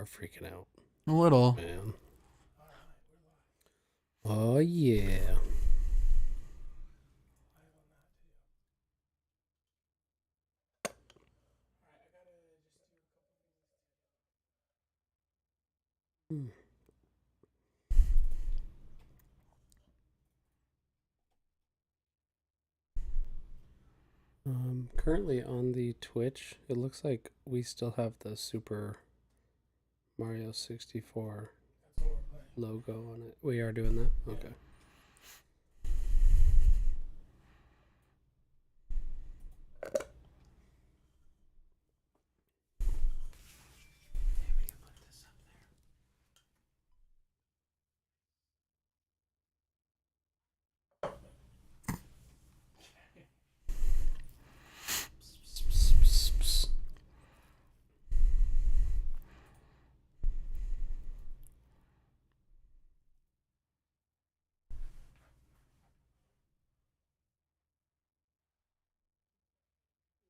are freaking out, A little. man. Oh yeah. Hmm. Currently on the Twitch, it looks like we still have the Super Mario 64 logo on it. We are doing that? Okay.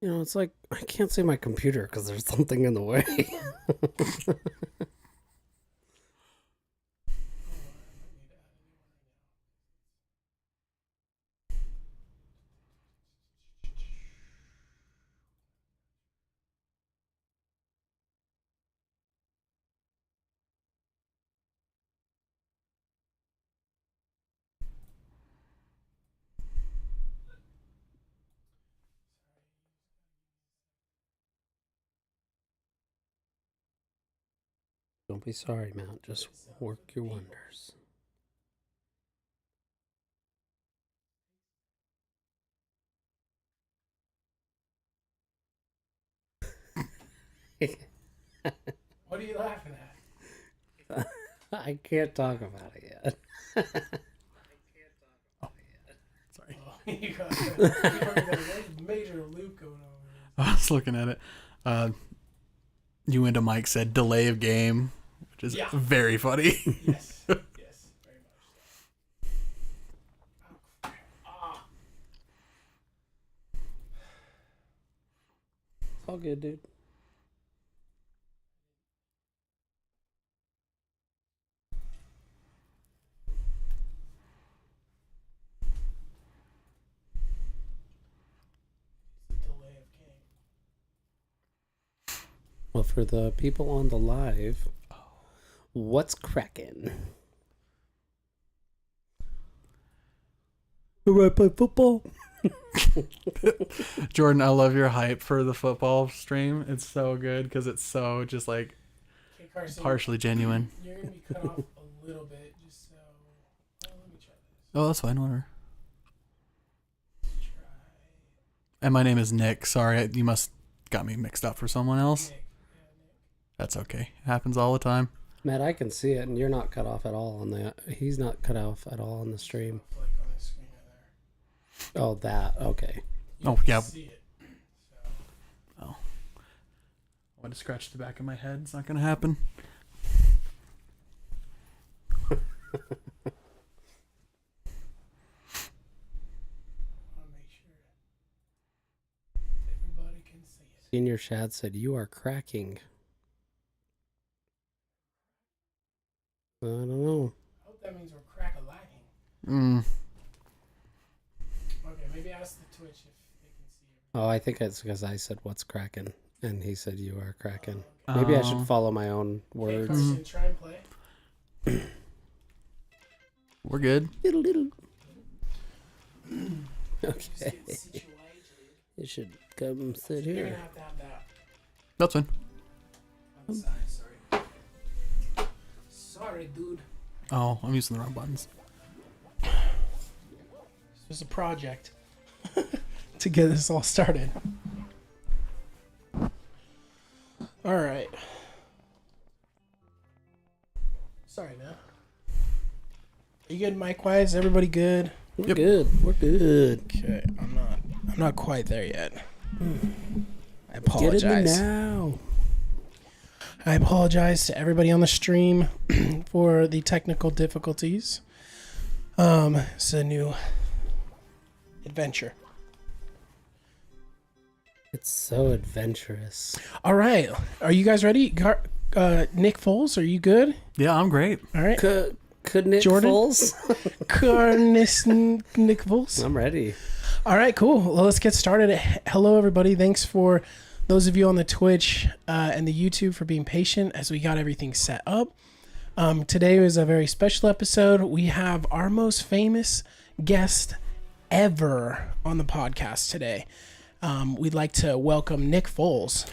It's like I can't see my computer because there's something in the way. Don't be sorry, Mount. Just work your wonders. What are you laughing at? I can't talk about it yet. Sorry. Oh, you got a major loop going on. I was looking at it. You into Mike said delay of game, which is very funny. Yes, yes, very much so. It's all good, dude. It's the delay of game. Well, for the people on the live, what's cracking? Do I play football? Jordan, I love your hype for the football stream. It's so good because it's so just like Okay, Carson, partially genuine. you're going to be cut off a little bit, just so... Well, let me try this. Oh, that's fine. Whatever. Try... And my name is Nick. Sorry, you must got me mixed up for someone else. Nick. That's okay. It happens all the time. Matt, I can see it, and you're not cut off at all on that. He's not cut off at all on the stream. Like on the screen right there. Oh, that. Okay. You Oh, can yeah. see it. So... Oh. I want to scratch the back of my head. It's not going to happen. I want to make sure everybody can see it. Senior Shad said, "You are cracking." I don't know. I hope that means we're crack-a-lacking. Mm. Okay, maybe ask the Twitch if they can see it. Oh, I think it's because I said, "What's cracking?" And he said, "You are cracking." Maybe I should Oh. follow my own Okay, words. Carson, try and play. We're good. Little. Just Okay. get situated. You should come sit You're here. gonna have to have that That's fine. on the side, sorry. Sorry, dude. Oh, I'm using the wrong buttons. This was a project to get this all started. All right. Sorry, man. Are you good, mic wise? Everybody good? We're Yep. good. We're good. Okay, I'm not quite there yet. I Get in apologize. now. I apologize to everybody on the stream for the technical difficulties. It's a new adventure. It's so adventurous. All right, are you guys ready? Nick Foles, are you good? Yeah, I'm great. All right. Could Nick Jordan? Foles? Nick Foles. I'm ready. All right, cool. Well, let's get started. Hello, everybody. Thanks for those of you on the Twitch and the YouTube for being patient as we got everything set up. Today was a very special episode. We have our most famous guest ever on the podcast today. We'd like to welcome Nick Foles.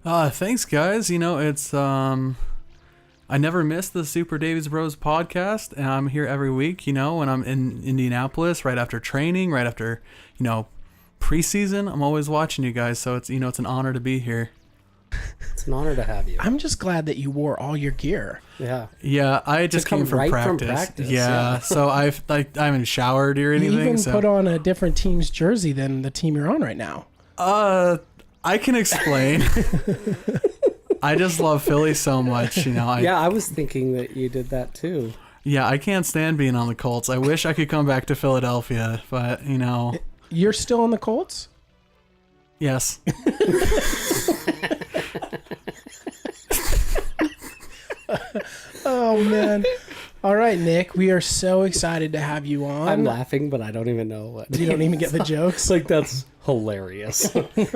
Thanks, guys. You know, it's I never miss the Super Davies Bros podcast, and I'm here every week. You know, when I'm in Indianapolis, right after training, right after preseason, I'm always watching you guys. So it's it's an honor to be here. It's an honor to have you. I'm just glad that you wore all your gear. Yeah. Yeah, I just come came from right from practice. practice, Yeah, yeah. so I haven't showered or anything. You even so put on a different team's jersey than the team you're on right now. I can explain. I just love Philly so much, I was thinking that you did that too. Yeah, I can't stand being on the Colts. I wish I could come back to Philadelphia, but You're still on the Colts? yes. Oh, man. All right, Nick, we are so excited to have you on. I'm laughing, but I don't even know what. You don't even get the jokes? It's like, that's hilarious.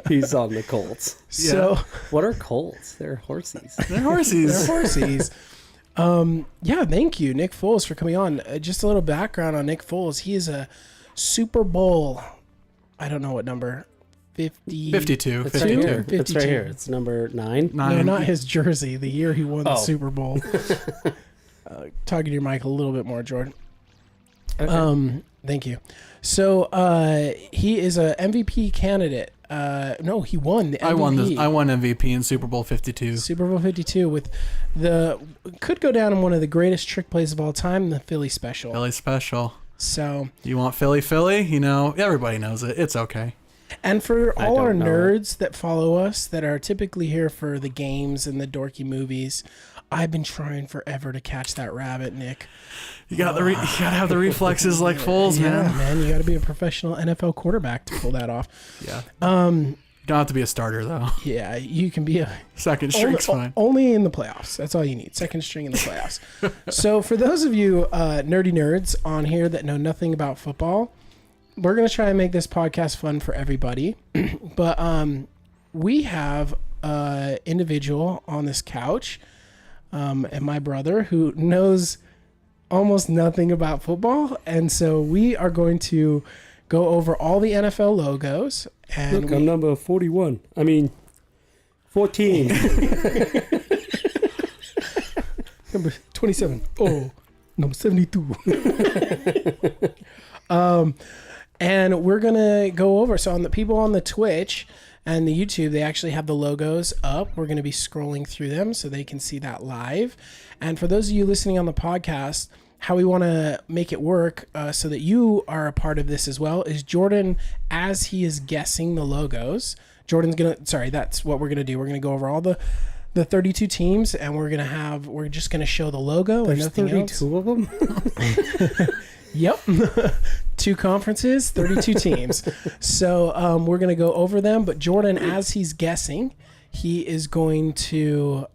He's on the Colts. So, What are Colts? They're horsies. They're horsies. they're horsies. Yeah, thank you, Nick Foles, for coming on. Just a little background on Nick Foles. He is a Super Bowl, I don't know what number, 50. 52. It's right 52. here. It's 52. right here. It's number 9. No, not his jersey, the year he won the Oh. Super Bowl. Talking to your mic a little bit more, Jordan. Okay. Thank you. So he is a MVP candidate. No, he won the MVP. I won MVP in Super Bowl 52. Super Bowl 52 with could go down in one of the greatest trick plays of all time, the Philly special. Philly special. So, You want Philly? Everybody knows it. It's okay. and for I all our don't know. nerds that follow us that are typically here for the games and the dorky movies, I've been trying forever to catch that rabbit, Nick. You gotta have the reflexes like Foles, Yeah, man. man, you got to be a professional NFL quarterback to pull that off. Yeah. You don't have to be a starter though. Yeah, you can be a Second string's fine. only in the playoffs. That's all you need. Second string in the playoffs. So for those of you nerdy nerds on here that know nothing about football, we're gonna try and make this podcast fun for everybody. But we have an individual on this couch, and my brother who knows almost nothing about football, and so we are going to go over all the NFL logos. And Look, I'm number 41. I mean, 14. Number 27. Oh, number 72. And we're going to go over. So on the people on the Twitch and the YouTube, they actually have the logos up. We're going to be scrolling through them so they can see that live. And for those of you listening on the podcast, how we want to make it work so that you are a part of this as well is Jordan, as he is guessing the logos, that's what we're going to do. We're going to go over all the 32 teams, and we're just going to show the logo There's and nothing else. 32 of them? Yep. 2 conferences, 32 teams. So we're going to go over them, but Jordan, as he's guessing, he is going to,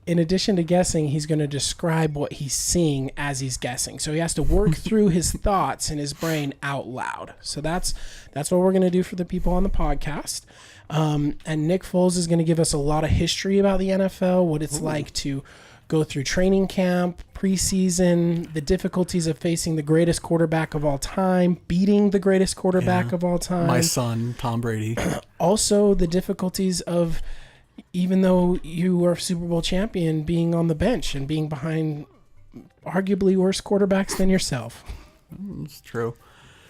in addition to guessing, he's going to describe what he's seeing as he's guessing. So he has to work through his thoughts in his brain out loud. So that's what we're going to do for the people on the podcast. And Nick Foles is going to give us a lot of history about the NFL, what it's like to go through training camp, preseason, the difficulties of facing the greatest quarterback of all time, beating the greatest quarterback of all time. My son, Tom Brady. Also, the difficulties of, even though you were Super Bowl champion, being on the bench and being behind arguably worse quarterbacks than yourself. It's true.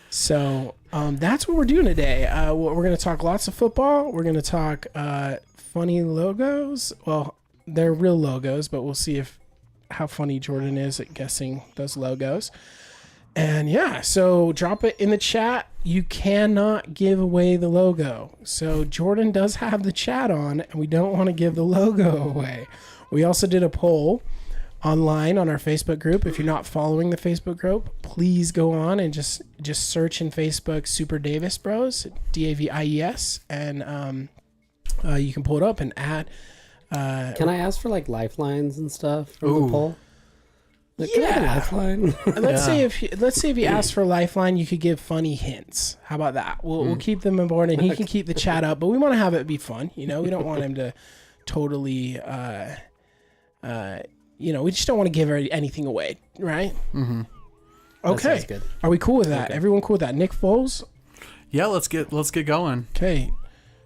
So that's what we're doing today. We're going to talk lots of football. We're going to talk funny logos. Well, they're real logos, but we'll see how funny Jordan is at guessing those logos. And yeah, so drop it in the chat. You cannot give away the logo. So Jordan does have the chat on, and we don't want to give the logo away. We also did a poll online on our Facebook group. If you're not following the Facebook group, please go on and just search in Facebook Super Davis Bros, Davies, and you can pull it up and add Can I ask for like lifelines and stuff for Ooh. the poll? Like, can I have a Yeah. lifeline? Let's say if you ask for lifeline, you could give funny hints. How about that? We'll keep them on board, and he can keep the chat up. But we want to have it be fun. We don't want him to totally. We just don't want to give anything away, right? Mm-hmm. That Okay. sounds good. Are we cool with that? Okay. Everyone cool with that? Nick Foles. Yeah, let's get going. Okay.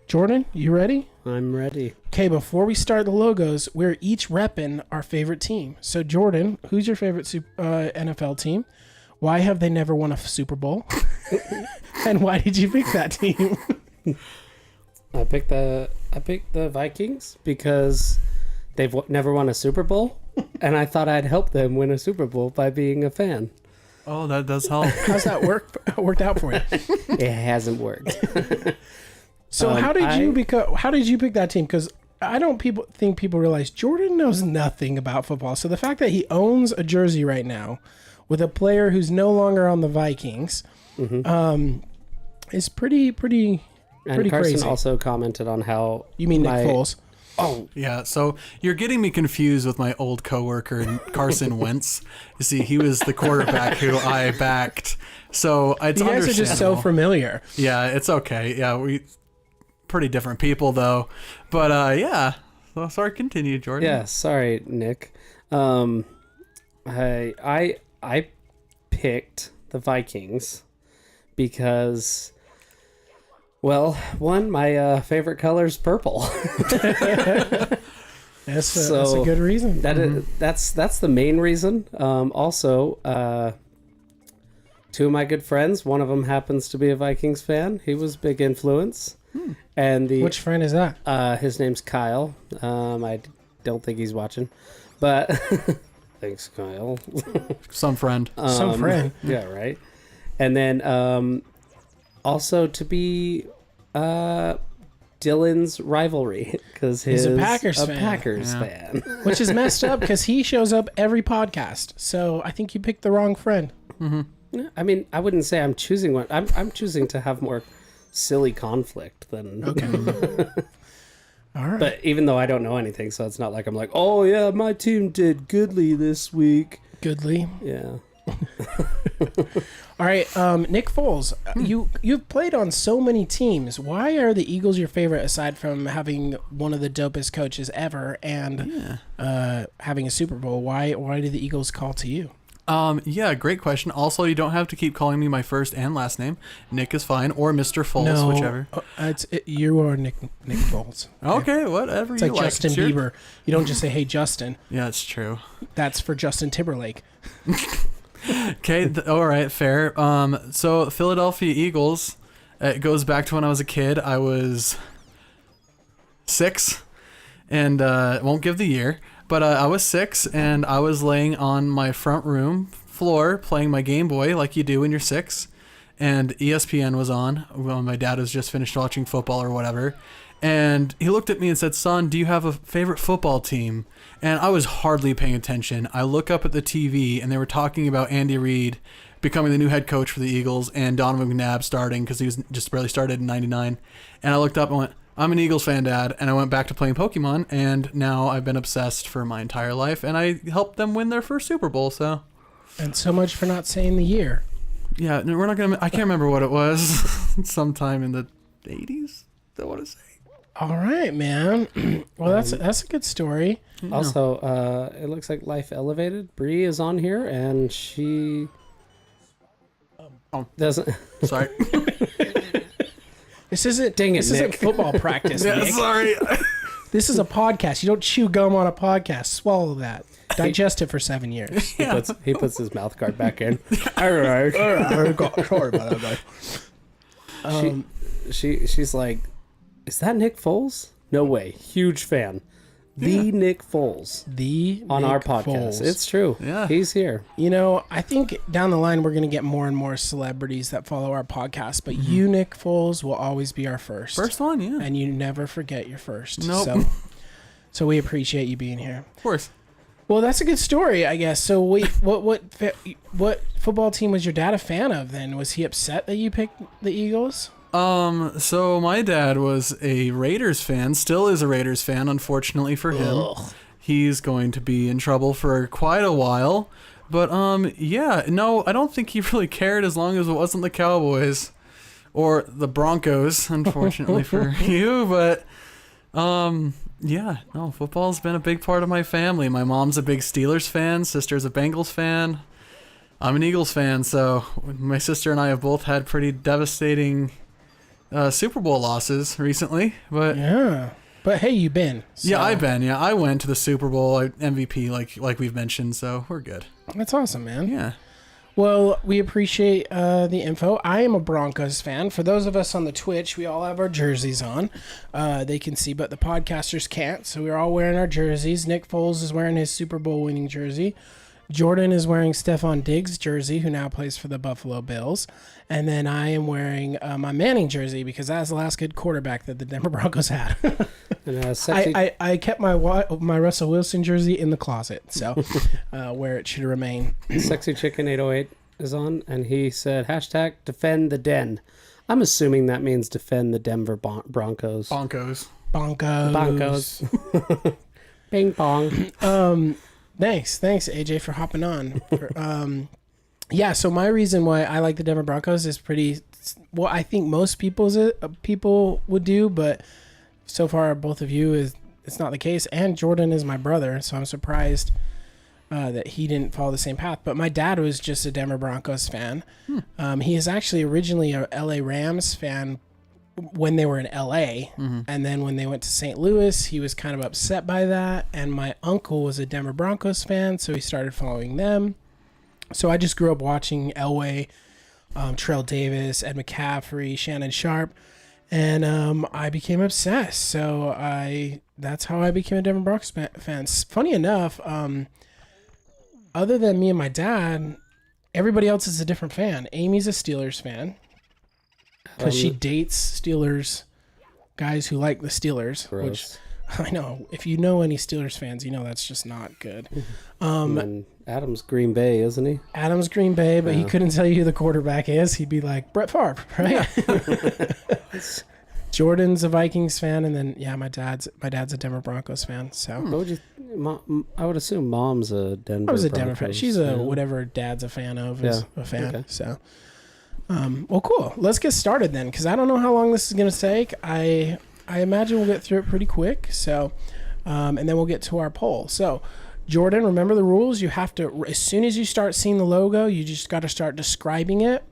Jordan, you ready? I'm ready. Okay, before we start the logos, we're each repping our favorite team. So, Jordan, who's your favorite NFL team? Why have they never won a Super Bowl? And why did you pick that team? I picked the Vikings because they've never won a Super Bowl, and I thought I'd help them win a Super Bowl by being a fan. Oh, that does help. How's that worked out for you? It hasn't worked. So, how did you pick that team? Because I don't think people realize Jordan knows nothing about football. So the fact that he owns a jersey right now with a player who's no longer on the Vikings, is pretty And Carson crazy. also commented on how You mean Nick Foles? Oh, Yeah, so you're getting me confused with my old coworker Carson Wentz. You see, he was the quarterback who I backed. So it's You guys are just so understandable. familiar. Yeah, it's okay. Yeah, we pretty different people though. But yeah. So sorry, continue, Jordan. yeah. Sorry, Nick. I picked the Vikings because, well, one, my favorite color is purple. That's a So, good reason. That's the main reason. Also, two of my good friends, one of them happens to be a Vikings fan. He was a big influence. And Which friend is that? his name's Kyle. I don't think he's watching, but thanks, Kyle. Some friend. Some friend. Yeah, right. And then also to be Dylan's rivalry because He's he's a Packers fan. Packers Yeah. fan. Which is messed up because he shows up every podcast. So I think you picked the wrong friend. I mean, I wouldn't say I'm choosing one. I'm choosing to have more silly conflict than. Okay. All right. But even though I don't know anything, so it's not like I'm like, oh yeah, my team did goodly this week. Goodly. Yeah. All right, Nick Foles, you've played on so many teams. Why are the Eagles your favorite aside from having one of the dopest coaches ever and having a Super Bowl? Why did the Eagles call to you? Yeah, great question. Also, you don't have to keep calling me my first and last name. Nick is fine, or Mr. Foles, whichever. You are Nick Foles. Okay, whatever It's you like like. Justin It's your- Bieber. You don't just say, "Hey, Justin." Yeah, it's true. That's for Justin Timberlake. Okay, all right, fair. So Philadelphia Eagles, it goes back to when I was a kid. I was 6, and won't give the year, but I was 6, and I was laying on my front room floor playing my Game Boy like you do when you're 6, and ESPN was on when my dad was just finished watching football or whatever. And he looked at me and said, "Son, do you have a favorite football team?" And I was hardly paying attention. I look up at the TV, and they were talking about Andy Reid becoming the new head coach for the Eagles and Donovan McNabb starting because he was just barely started in '99. And I looked up and went, "I'm an Eagles fan, Dad." And I went back to playing Pokemon, and now I've been obsessed for my entire life. And I helped them win their first Super Bowl, so... And so much for not saying the year. Yeah, no, we're not going to... I can't remember what it was. Sometime in the 80s, I want to say. All right, man. Well, that's a good story. Also, it looks like Life Elevated. Bree is on here, and she doesn't. Sorry. This isn't. Dang it, this isn't Nick. football practice, Yeah, Nick. sorry. This is a podcast. You don't chew gum on a podcast. Swallow that. Digest it for 7 years. He puts his mouth guard back in. Sorry about that, guy. She's like, "Is that Nick Foles? No way. Huge fan. The Nick Foles The on Nick our podcast. Foles. It's true. Yeah. He's here. You know, I think down the line we're going to get more and more celebrities that follow our podcast, but you, Nick Foles, will always be our first. First one, yeah. And you never forget your first. Nope. So we appreciate you being here. Of course. Well, that's a good story, I guess. So wait, what football team was your dad a fan of then? Was he upset that you picked the Eagles? So my dad was a Raiders fan, still is a Raiders fan, unfortunately for him. Ugh. He's going to be in trouble for quite a while. But yeah, no, I don't think he really cared as long as it wasn't the Cowboys or the Broncos, unfortunately for you, but yeah, no, football's been a big part of my family. My mom's a big Steelers fan, sister's a Bengals fan. I'm an Eagles fan, so my sister and I have both had pretty devastating Super Bowl losses recently, but Yeah. But hey, you been. So yeah, I've been. Yeah, I went to the Super Bowl MVP, like we've mentioned, so we're good. That's awesome, man. Yeah. Well, we appreciate the info. I am a Broncos fan. For those of us on the Twitch, we all have our jerseys on. They can see, but the podcasters can't. So we're all wearing our jerseys. Nick Foles is wearing his Super Bowl winning jersey. Jordan is wearing Stephon Diggs' jersey, who now plays for the Buffalo Bills. And then I am wearing my Manning jersey because that's the last good quarterback that the Denver Broncos had. And sexy, I kept my Russell Wilson jersey in the closet, so where it should remain. Sexy Chicken 808 is on, and he said hashtag defend the den. I'm assuming that means defend the Denver Broncos. Broncos. Broncos. Ping pong. Thanks AJ for hopping on. Yeah, so my reason why I like the Denver Broncos is pretty well, I think most people would do, but so far both of you it's not the case. And Jordan is my brother, so I'm surprised that he didn't follow the same path. But my dad was just a Denver Broncos fan. He is actually originally a LA Rams fan when they were in LA, and then when they went to St. Louis, he was kind of upset by that. And my uncle was a Denver Broncos fan, so he started following them. So I just grew up watching Elway, Terrell Davis, Ed McCaffrey, Shannon Sharp, and I became obsessed. So that's how I became a Denver Broncos fan. Funny enough, other than me and my dad, everybody else is a different fan. Amy's a Steelers fan because she dates Steelers guys who like the Steelers. Gross. Which I know, if you know any Steelers fans, you know that's just not good. And Adam's Green Bay, isn't he? Adam's Green Bay, but he couldn't tell you who the quarterback is. He'd be like, Brett Favre, right? Jordan's a Vikings fan, and then my dad's a Denver Broncos fan. So What would you? I would assume Mom's a Denver. I was a Denver fan. Broncos She's a whatever dad's a fan of is a fan. Okay. So, well, cool. Let's get started then, because I don't know how long this is gonna take. I imagine we'll get through it pretty quick. So, and then we'll get to our poll. So, Jordan, remember the rules. You have to, as soon as you start seeing the logo, you just got to start describing it.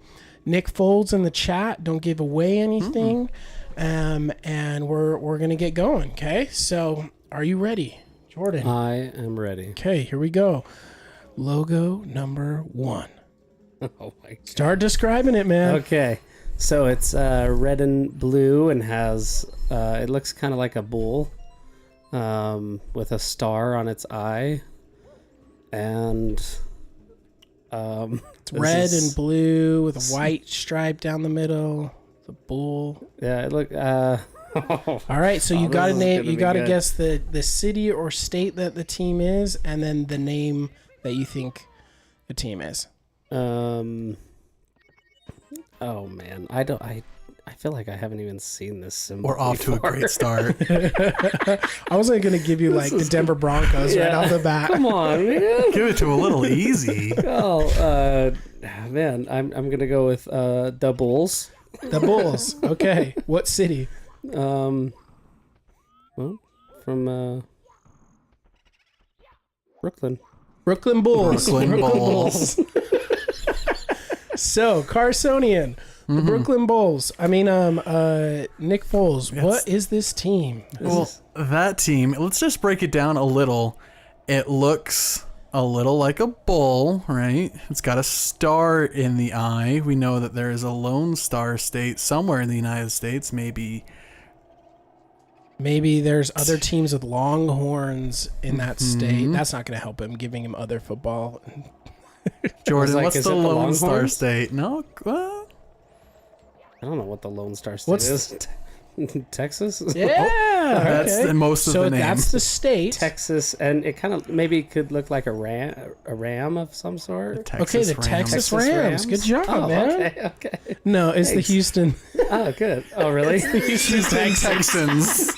Nick Foles in the chat. Don't give away anything. And we're gonna get going. Okay. So, are you ready, Jordan? I am ready. Okay, here we go. Logo number 1. Oh my God. Start describing it, man. Okay, so it's red and blue and has it looks kind of like a bull with a star on its eye, and It's red and blue with a white stripe down the middle. The bull. Yeah, it look. All right, so you got to this is name. gonna You be got to good. guess the city or state that the team is, and then the name that you think the team is. Oh man, I don't. I feel like I haven't even seen this symbol. We're off to a before. great start. I wasn't gonna give you like the Denver Broncos right off the bat. Come on, man. Give it to a little easy. Oh, man, I'm gonna go with the Bulls. The Bulls. Okay, what city? Well, from Brooklyn. Brooklyn Bulls. Brooklyn Bulls. So, Carsonian, the Brooklyn Bulls. I mean, Nick Foles. What is this team? Well, that team, let's just break it down a little. It looks a little like a bull, right? It's got a star in the eye. We know that there is a Lone Star State somewhere in the United States, maybe. Maybe there's other teams with longhorns in that state. That's not going to help him, giving him other football. Jordan, like, what's is the it the Lone Star Longhorns? State? No, I don't know what the Lone Star State is. Texas. Yeah, That's okay. the most of so the name. that's the state. Texas, and it kind of maybe could look like a ram of some sort. Okay, the Texas Rams. Good job, Oh, man. Okay. No, it's Thanks. the Houston. Oh, good. Oh, really? Houston Texans.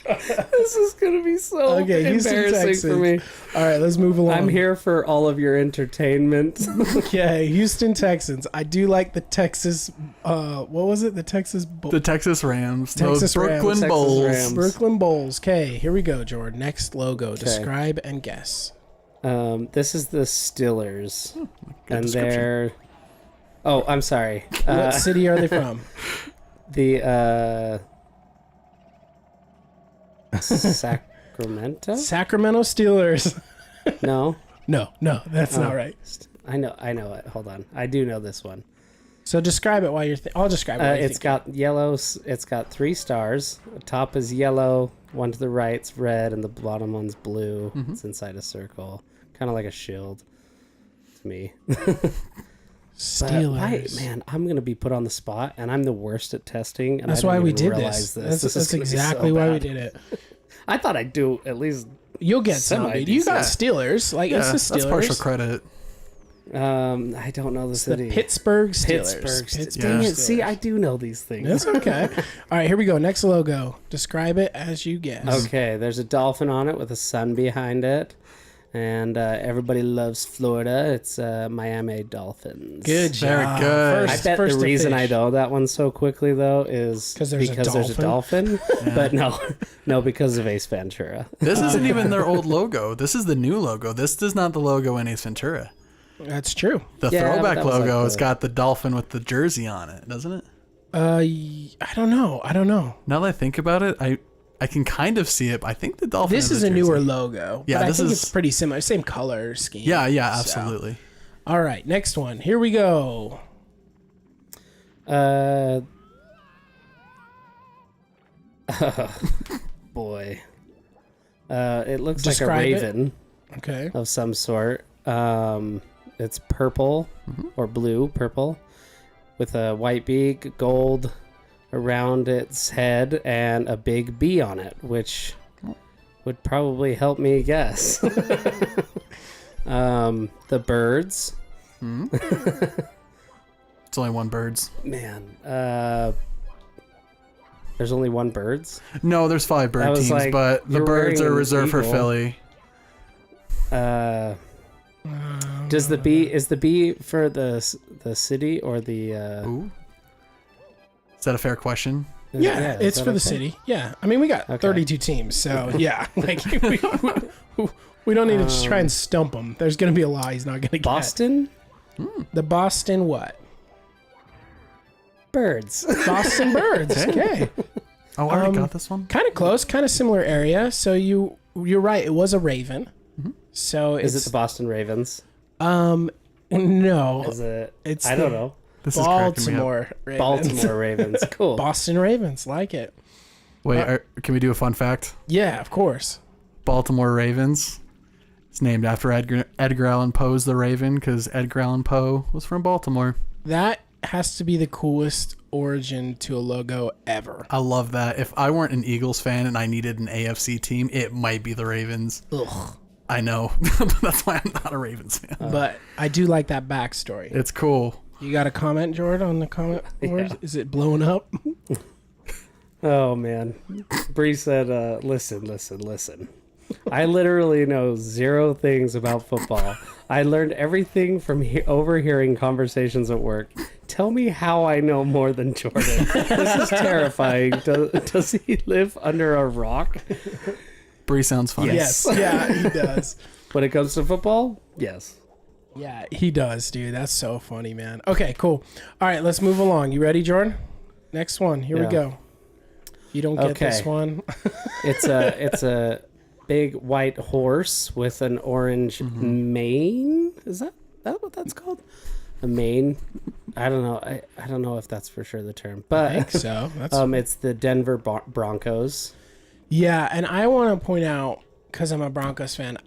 This is gonna be so Okay, Houston embarrassing for me. All right, let's move along. I'm here for all of your entertainment. Okay, Houston Texans. I do like the Texas. What was it? The Texas. The Texas Rams. Texas the Brooklyn Rams. Texas Bulls. Rams. Brooklyn Bulls. Okay, here we go, Jordan. Next logo. Describe and guess. This is the Steelers, Good and description. they're. Oh, I'm sorry. What city are they from? The Sacramento? Sacramento Steelers. No. No, that's not right. I know it. Hold on. I do know this one. So describe it while you're. I'll describe it. While you're It's got yellow. It's got 3 stars. The top is yellow. One to the right's red, and the bottom one's blue. It's inside a circle, kind of like a shield. To me. Steelers. Why, man, I'm gonna be put on the spot, and I'm the worst at testing. And That's I why didn't we even did realize this. This is That's gonna be so exactly why we bad. did it. I thought I'd do at least. You'll get some, dude. You got Steelers. Like Yeah, it's the that's Steelers. partial credit. I don't know the It's the city. Pittsburgh Steelers. Pittsburgh. Yeah. Dang it! See, I do know these things. That's okay. All right, here we go. Next logo. Describe it as you guess. Okay, there's a dolphin on it with a sun behind it, and everybody loves Florida. It's Miami Dolphins. Good job. Very good. I bet first the to reason I fish. know that one so quickly though is 'Cause there's a there's a dolphin. But no, because of Ace Ventura. This isn't even their old logo. This is the new logo. This is not the logo in Ace Ventura. That's true. The Yeah, but throwback that was like logo has the- got the dolphin with the jersey on it, doesn't it? I don't know. Now that I think about it, I can kind of see it. But I think the dolphin. This is a newer logo. Yeah, but this I think is- it's pretty similar. Same color scheme. Yeah, So. absolutely. All right, next one. Here we go. Boy. It looks Describe like a it. raven Okay. of some sort. It's purple or blue, purple, with a white beak, gold around its head, and a big bee on it, which would probably help me guess. The birds. It's only one birds. Man, there's only one birds. No, there's 5 I bird was teams, like, but the you're birds wearing are an reserved for eagle. Philly. Does the bee is the bee for the city or the? Ooh. Is that a fair question? Yeah, is it's that for the okay? city. Yeah, I mean we got Okay. 32 teams, so yeah, like we don't need to just try and stump him. There's gonna be a lie he's not gonna get. Boston The Boston what? birds. Boston Birds. Okay, Oh, I already got this one. kind of close, kind of similar area. So you're right. It was a raven. So Is it's it the Boston Ravens? no, Is it? it's I the don't know. This is cracking me up. Baltimore Ravens. Baltimore Ravens. Cool. Boston Ravens. Like it. Wait, can we do a fun fact? Yeah, of course. Baltimore Ravens. It's named after Edgar Allan Poe's The Raven because Edgar Allan Poe was from Baltimore. That has to be the coolest origin to a logo ever. I love that. If I weren't an Eagles fan and I needed an AFC team, it might be the Ravens. Ugh. I know. That's why I'm not a Ravens fan. But I do like that backstory. It's cool. You got a comment, Jordan, on the comment board? Is it blowing up? Oh man, Bree said, "Listen. I literally know 0 things about football. I learned everything from overhearing conversations at work. Tell me how I know more than Jordan. This is terrifying. Does he live under a rock? Bree sounds funny. Yes. Yeah, he does. When it comes to football, yes. Yeah, he does, dude. That's so funny, man. Okay, cool. All right, let's move along. You ready, Jordan? Next one. Here we Yeah. go. If you don't get this Okay. one, It's a big white horse with an orange mane. Is that what that's called? A mane? I don't know. I don't know if that's for sure the term, I think but so. That's it's the Denver Broncos. yeah, and I want to point out because I'm a Broncos fan.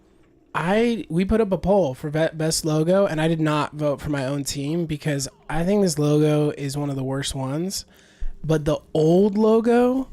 We put up a poll for best logo, and I did not vote for my own team because I think this logo is one of the worst ones. but the old logo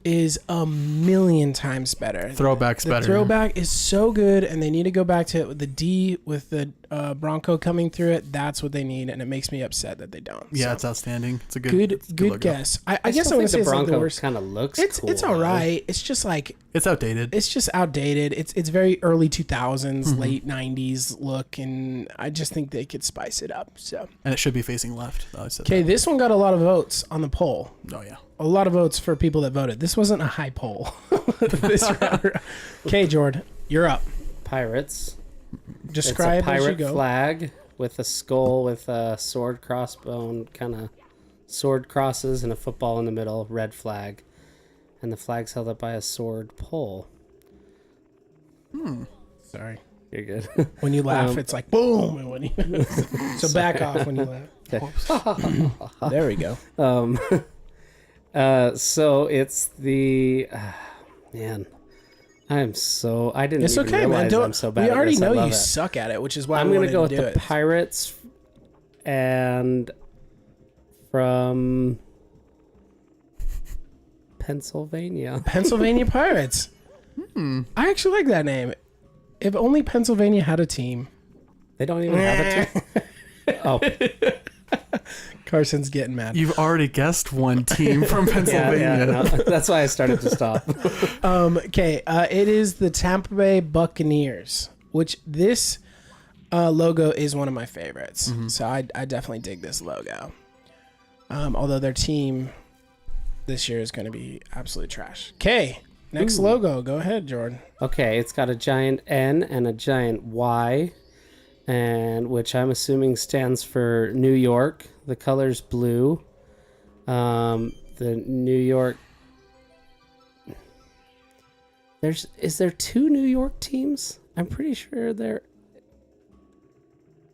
is a million times better. Throwback's The better. throwback is so good, and they need to go back to it with the D with the Bronco coming through it. That's what they need, and it makes me upset that they don't. Yeah, So, it's outstanding. It's a good logo. guess. I I guess still I would think say the it's like the Bronco worst. kind of looks It's cool. all right. It's just like It's outdated. it's just outdated. It's very early 2000s, late 90s look, and I just think they could spice it up. So And it should be facing left. I said okay, this one got a lot of votes on the poll. that. Oh, yeah. A lot of votes for people that voted. This wasn't a high poll. This round. Okay, Jordan, you're up. Pirates. Describe it's a as you pirate go. flag with a skull with a sword crossbone, kind of sword crosses and a football in the middle, red flag. And the flag's held up by a sword pole. Sorry. You're good. When you laugh, it's like boom. And when you so back off when you laugh. There we go. So it's the man. I didn't It's even okay, man. realize Don't. I'm so bad We at already this. I know love you it. suck at it, which is why I'm we gonna wanted go to with do the it. Pirates and from Pennsylvania. Pennsylvania Pirates. I actually like that name. If only Pennsylvania had a team. They don't even have a team. Oh, Carson's getting mad. You've already guessed one team from yeah, Pennsylvania. yeah. No, that's why I started to stop. Okay, it is the Tampa Bay Buccaneers, which this logo is one of my favorites. So I definitely dig this logo. Although their team this year is going to be absolute trash. Okay, next logo. Go ahead, Jordan. Okay, it's got a giant N and a giant Y, and which I'm assuming stands for New York. The color's blue. The New York. Is there two New York teams? I'm pretty sure they're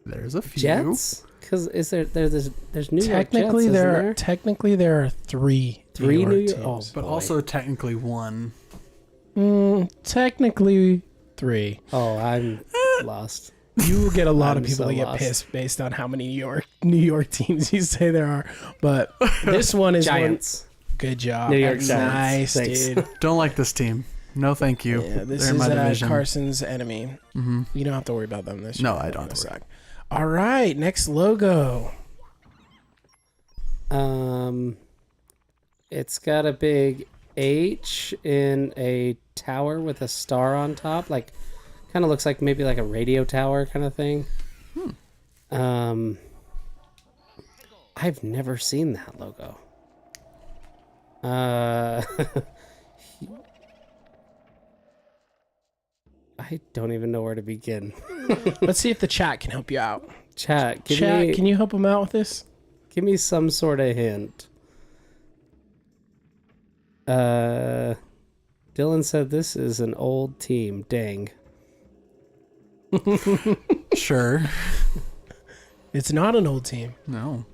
There's a few. Jets. Because there's New York Technically, Jets, there isn't are technically there are three Three New York- teams. But Boy. also technically one. Technically three. Oh, I'm lost. You will get a lot of I'm people so that get lost. pissed based on how many New York teams you say there are. But this one is Giants. Good job. New York That's Giants. nice, Thanks. dude. Don't like this team. No, thank you. Yeah, this They're in is my division. Carson's enemy. Mhm. You don't have to worry about them this year. No, I don't have to Suck. All right, next logo. It's got a big H in a tower with a star on top, like kind of looks like maybe like a radio tower kind of thing. I've never seen that logo. I don't even know where to begin. Let's see if the chat can help you out. Chat, Can you help him out with this? give me some sort of hint. Dylan said this is an old team. Dang. Sure. It's not an old team. No.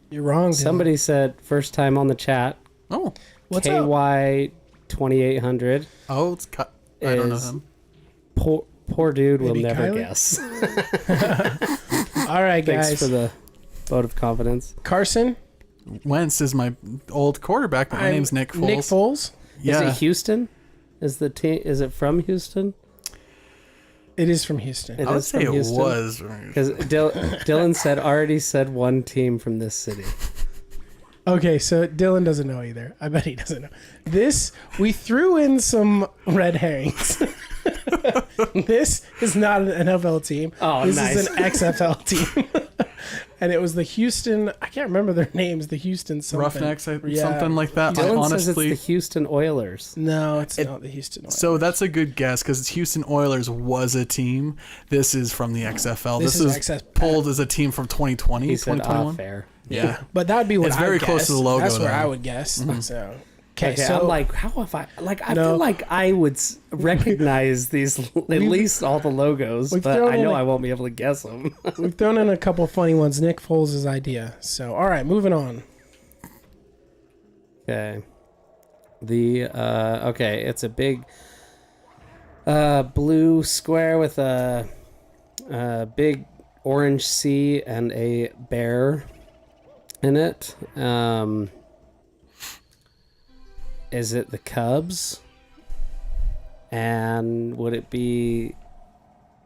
You're wrong. Dylan. Somebody said first time on the chat. Oh. What's up? KY 2800. Oh, it's cut. I don't know is- him. Poor dude will Maybe never Kylie? guess. All right, Thanks guys. for the vote of confidence. Carson. Wentz is my old quarterback, but my name's Nick Foles. Nick Foles. Yeah. Is it Houston? Is the team? Is it from Houston? It is from Houston. It I would is say from it Houston? was. Because Dylan already said one team from this city. Okay, so Dylan doesn't know either. I bet he doesn't know. This, we threw in some red herrings. This is not an NFL team. Oh, this nice. is an XFL team. And it was the Houston, I can't remember their names, the Houston something. Roughnecks, Yeah. something like that. I Dylan says honestly. it's the Houston Oilers. No, it's not the Houston Oilers. So that's a good guess because Houston Oilers was a team. This is from the XFL. This This, is is XFL. pulled as a team from 2020, He said, 2021. fair. Yeah. But that would be what It's I very would close guess. to the logo, That's where though. I would guess. So, okay, Okay, so I'm like, how have I? Like, I No. feel like I would recognize these, at least all the logos, we've but thrown I in know a- I won't be able to guess them. we've thrown in a couple funny ones. Nick Foles' idea. So, all right, moving on. Okay. Okay, it's a big blue square with a big orange C and a bear. in it. Is it the Cubs? And would it be...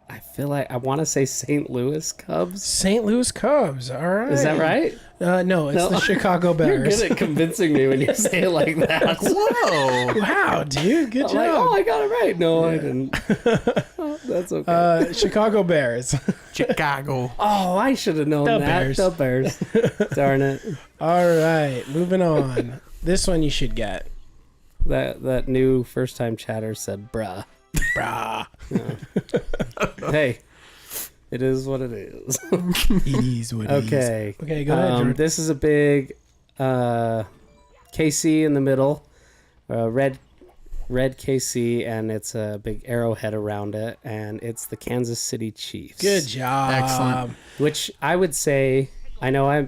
I feel like I want to say St. Louis Cubs. St. Louis Cubs. All right. Is that right? No, it's the Chicago You're Bears. good at convincing me when you say it like that. Whoa. Wow, dude. Good I'm job. like, oh, I got it right. No, I didn't. Oh, that's okay. Chicago Bears. Chicago. Oh, I should have known The that. Bears. The Bears. Darn it. All right, moving on. This one you should get. That new first time chatter said bruh. Brah. Hey, it is what it is. It is what it is. Okay. Okay, go ahead, Jordan. This is a big KC in the middle. Red KC, and it's a big arrowhead around it, and it's the Kansas City Chiefs. Good job. Excellent. Which I would say, I know I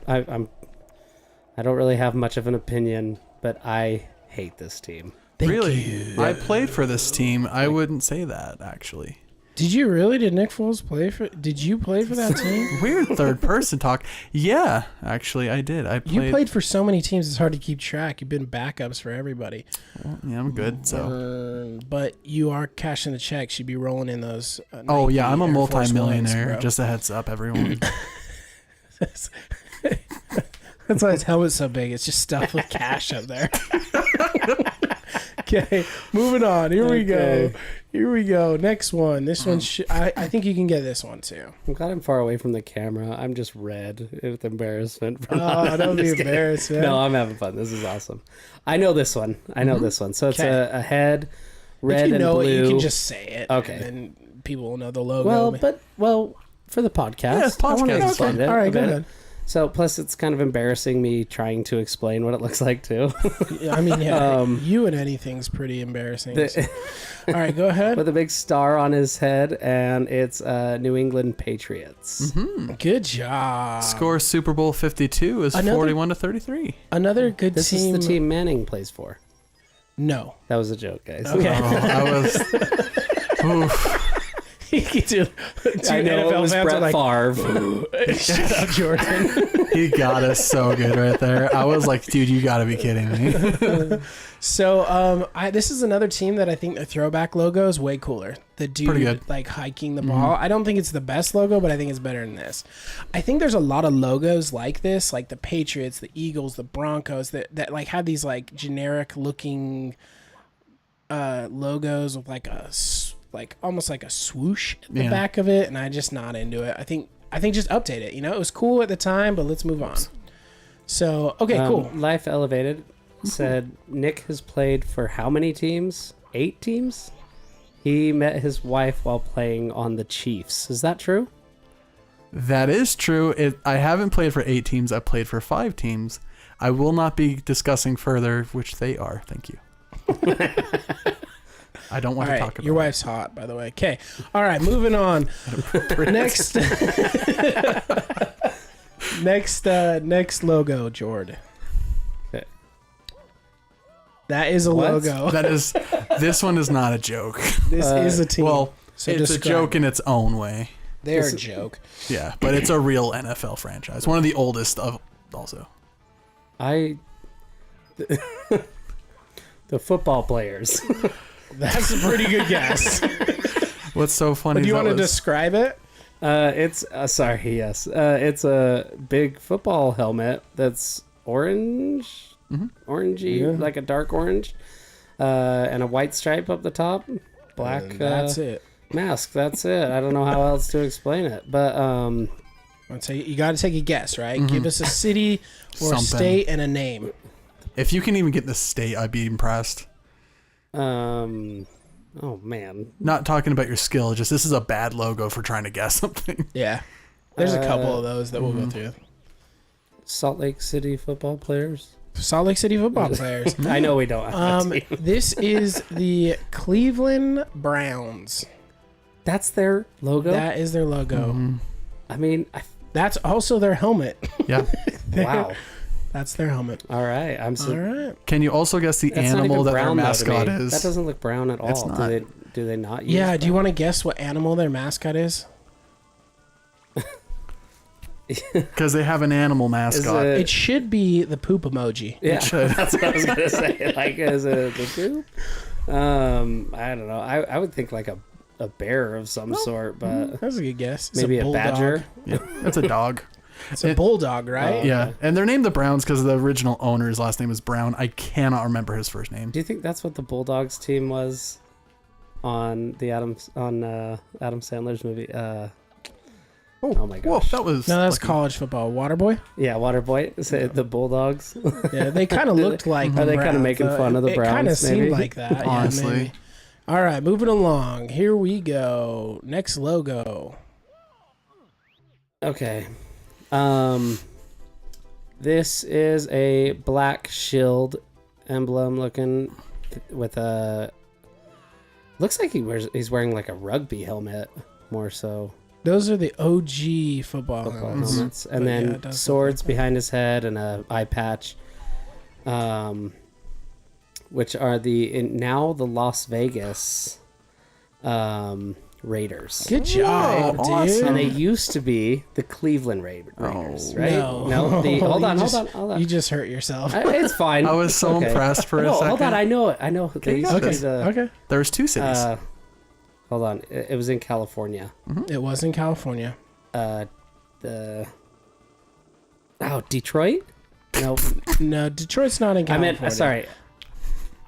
don't really have much of an opinion, but I hate this team. Thank Really? you. I played for this team. I wouldn't say that, actually. Did you really? Did Nick Foles play for? Did you play for that team? Weird third person talk. Yeah, actually, I did. I played. You played for so many teams; it's hard to keep track. You've been backups for everybody. Yeah, I'm good. So. But you are cashing the checks. You'd be rolling in those. Oh yeah, I'm a Nike Air Force Ones, multi-millionaire. bro. Just a heads up, everyone. That's why his helmet's so big. It's just stuffed with cash up there. Okay, moving on. Here we go. Okay. Here we go. Next one. This one, I think you can get this one too. I'm glad I'm far away from the camera. I'm just red with embarrassment. Oh, don't be Just kidding. embarrassed, man. No, I'm having fun. This is awesome. I know this one. This one. So it's Okay. a head, red if you and know blue. it, you can just say it. Okay. And then people will know the logo. Well, for the podcast, Yeah, it's I want to podcast. explain Okay. it. All right, a go bit. ahead. So plus, it's kind of embarrassing me trying to explain what it looks like too. I mean, yeah, you and anything's pretty embarrassing. So. All right, go ahead. With a big star on his head, and it's New England Patriots. Good job. Score Super Bowl 52 is Another- 41-33. Another good This team. is the team Manning plays for. No. That was a joke, guys. Okay. Oh, I was. Oof. Two I know NFL it was fans are Brett like, Favre. shut up, Jordan. He got us so good right there. I was like, dude, you got to be kidding me. So, this is another team that I think the throwback logo is way cooler. The Pretty dude good. like hiking the ball. I don't think it's the best logo, but I think it's better than this. I think there's a lot of logos like this, like the Patriots, the Eagles, the Broncos, that like have these like generic looking logos with like almost like a swoosh at the Yeah. back of it, and I'm just not into it. I think just update it. You know, it was cool at the time, but let's move on. So, okay, cool. Life Elevated said Nick has played for how many teams? 8 teams? He met his wife while playing on the Chiefs. Is that true? That is true. I haven't played for 8 teams. I played for 5 teams. I will not be discussing further which they are. Thank you. I don't All want to right, talk about your wife's hot, by the way. Okay, all right, moving on. Next, next logo, Jord. Okay. That is a What? logo. That is, this one is not a joke. This is a team. Well, So it's a describe joke it. in its own way. They're a This- joke. Yeah, but it's a real NFL franchise. One of the oldest of also. The football players. That's a pretty good guess. What's so funny? Do you is want to that was- describe it? It's yes. It's a big football helmet that's orange, orangey, Yeah. like a dark orange, and a white stripe up the top. Black. And that's it. Mask. That's it. I don't know how else to explain it, but I'd say you got to take a guess, right? Give us a city or a Something. state and a name. If you can even get the state, I'd be impressed. Oh man. Not talking about your skill, just this is a bad logo for trying to guess something. Yeah. There's a couple of those that we'll go through. Salt Lake City football players. Salt Lake City football players. I know we don't have a team. This is the Cleveland Browns. That's their logo. That is their logo. I mean, That's also their helmet. Yeah. wow. That's their helmet. All right. I'm so. All right. Can you also guess the That's not animal even that their brown, though, to mascot me. is? That doesn't look brown at all. It's not. Do they not use Yeah, do you brown? want to guess what animal their mascot is? because they have an animal mascot. it- It should be the poop emoji. Yeah, should. that's what I was gonna say. Like, is it the poop? I don't know. I would think like a bear of some sort, but That's a good guess. It's maybe a bulldog. badger. Yeah, it's a dog. It's a bulldog, right? Yeah, and they're named the Browns because the original owner's last name is Brown. I cannot remember his first name. Do you think that's what the Bulldogs team was on the Adam Sandler's movie? Oh my Whoa, gosh! that was No, that's lucky. college football. Waterboy? Yeah, Waterboy. Is it the Bulldogs? Yeah, they kind of looked like Are the they kinda Browns, making though. fun of the It kind of Browns, seemed maybe? like that. Honestly. Yeah, maybe. All right, moving along. Here we go. Next logo. Okay. This is a black shield emblem looking with a. Looks like he's wearing like a rugby helmet more so. Those are the OG football Football helmets. helmets, and But yeah, then it does look swords like that. behind his head and a eye patch, which are now the Las Vegas Raiders. Good job, Whoa, dude. awesome. And they used to be the Cleveland Raiders, right? No. Hold on, You hold just- on, hold on. You just hurt yourself. It's fine. I was so Okay. impressed for a No, second. hold on. I know it. I know. They used to Okay. be the. Okay. There was two cities. Hold on. It was in California. It was in California. Detroit? No, No, Detroit's not in I California. meant. Sorry.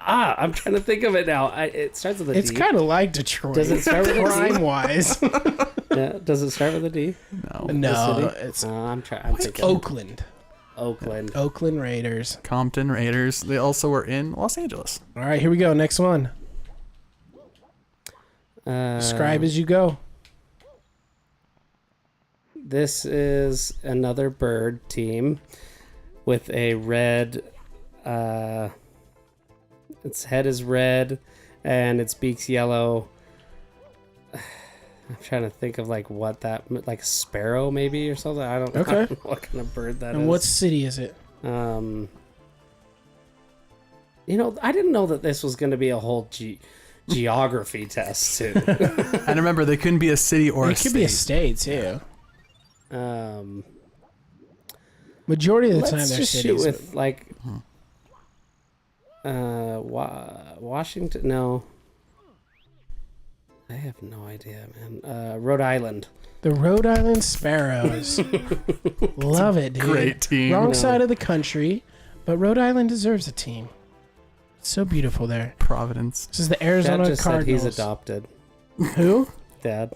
I'm trying to think of it now. It starts with a D. It's kind of like Detroit. Does it start with a D? crime wise? Yeah, does it start with a D? no. No, city? it's I'm trying. I'm thinking Oakland. Oakland. Oakland Raiders. Compton Raiders. They also were in Los Angeles. All right, here we go. Next one. Describe as you go. This is another bird team with a red. Its head is red, and its beak's yellow. I'm trying to think of like like a sparrow maybe or something. I don't Okay. know what kind of bird that is. And what city is it? I didn't know that this was going to be a whole geography test too. And remember, they couldn't be a city or a It could be a state. state too. Majority of the time, Let's they're just shoot cities. with like Washington. No, I have no idea, man. Rhode Island. The Rhode Island Sparrows. Love it, dude. Great team. Wrong No. side of the country, but Rhode Island deserves a team. It's so beautiful there. Providence. Uh, This is the Dad Arizona just said Cardinals. he's adopted. Who? Dad,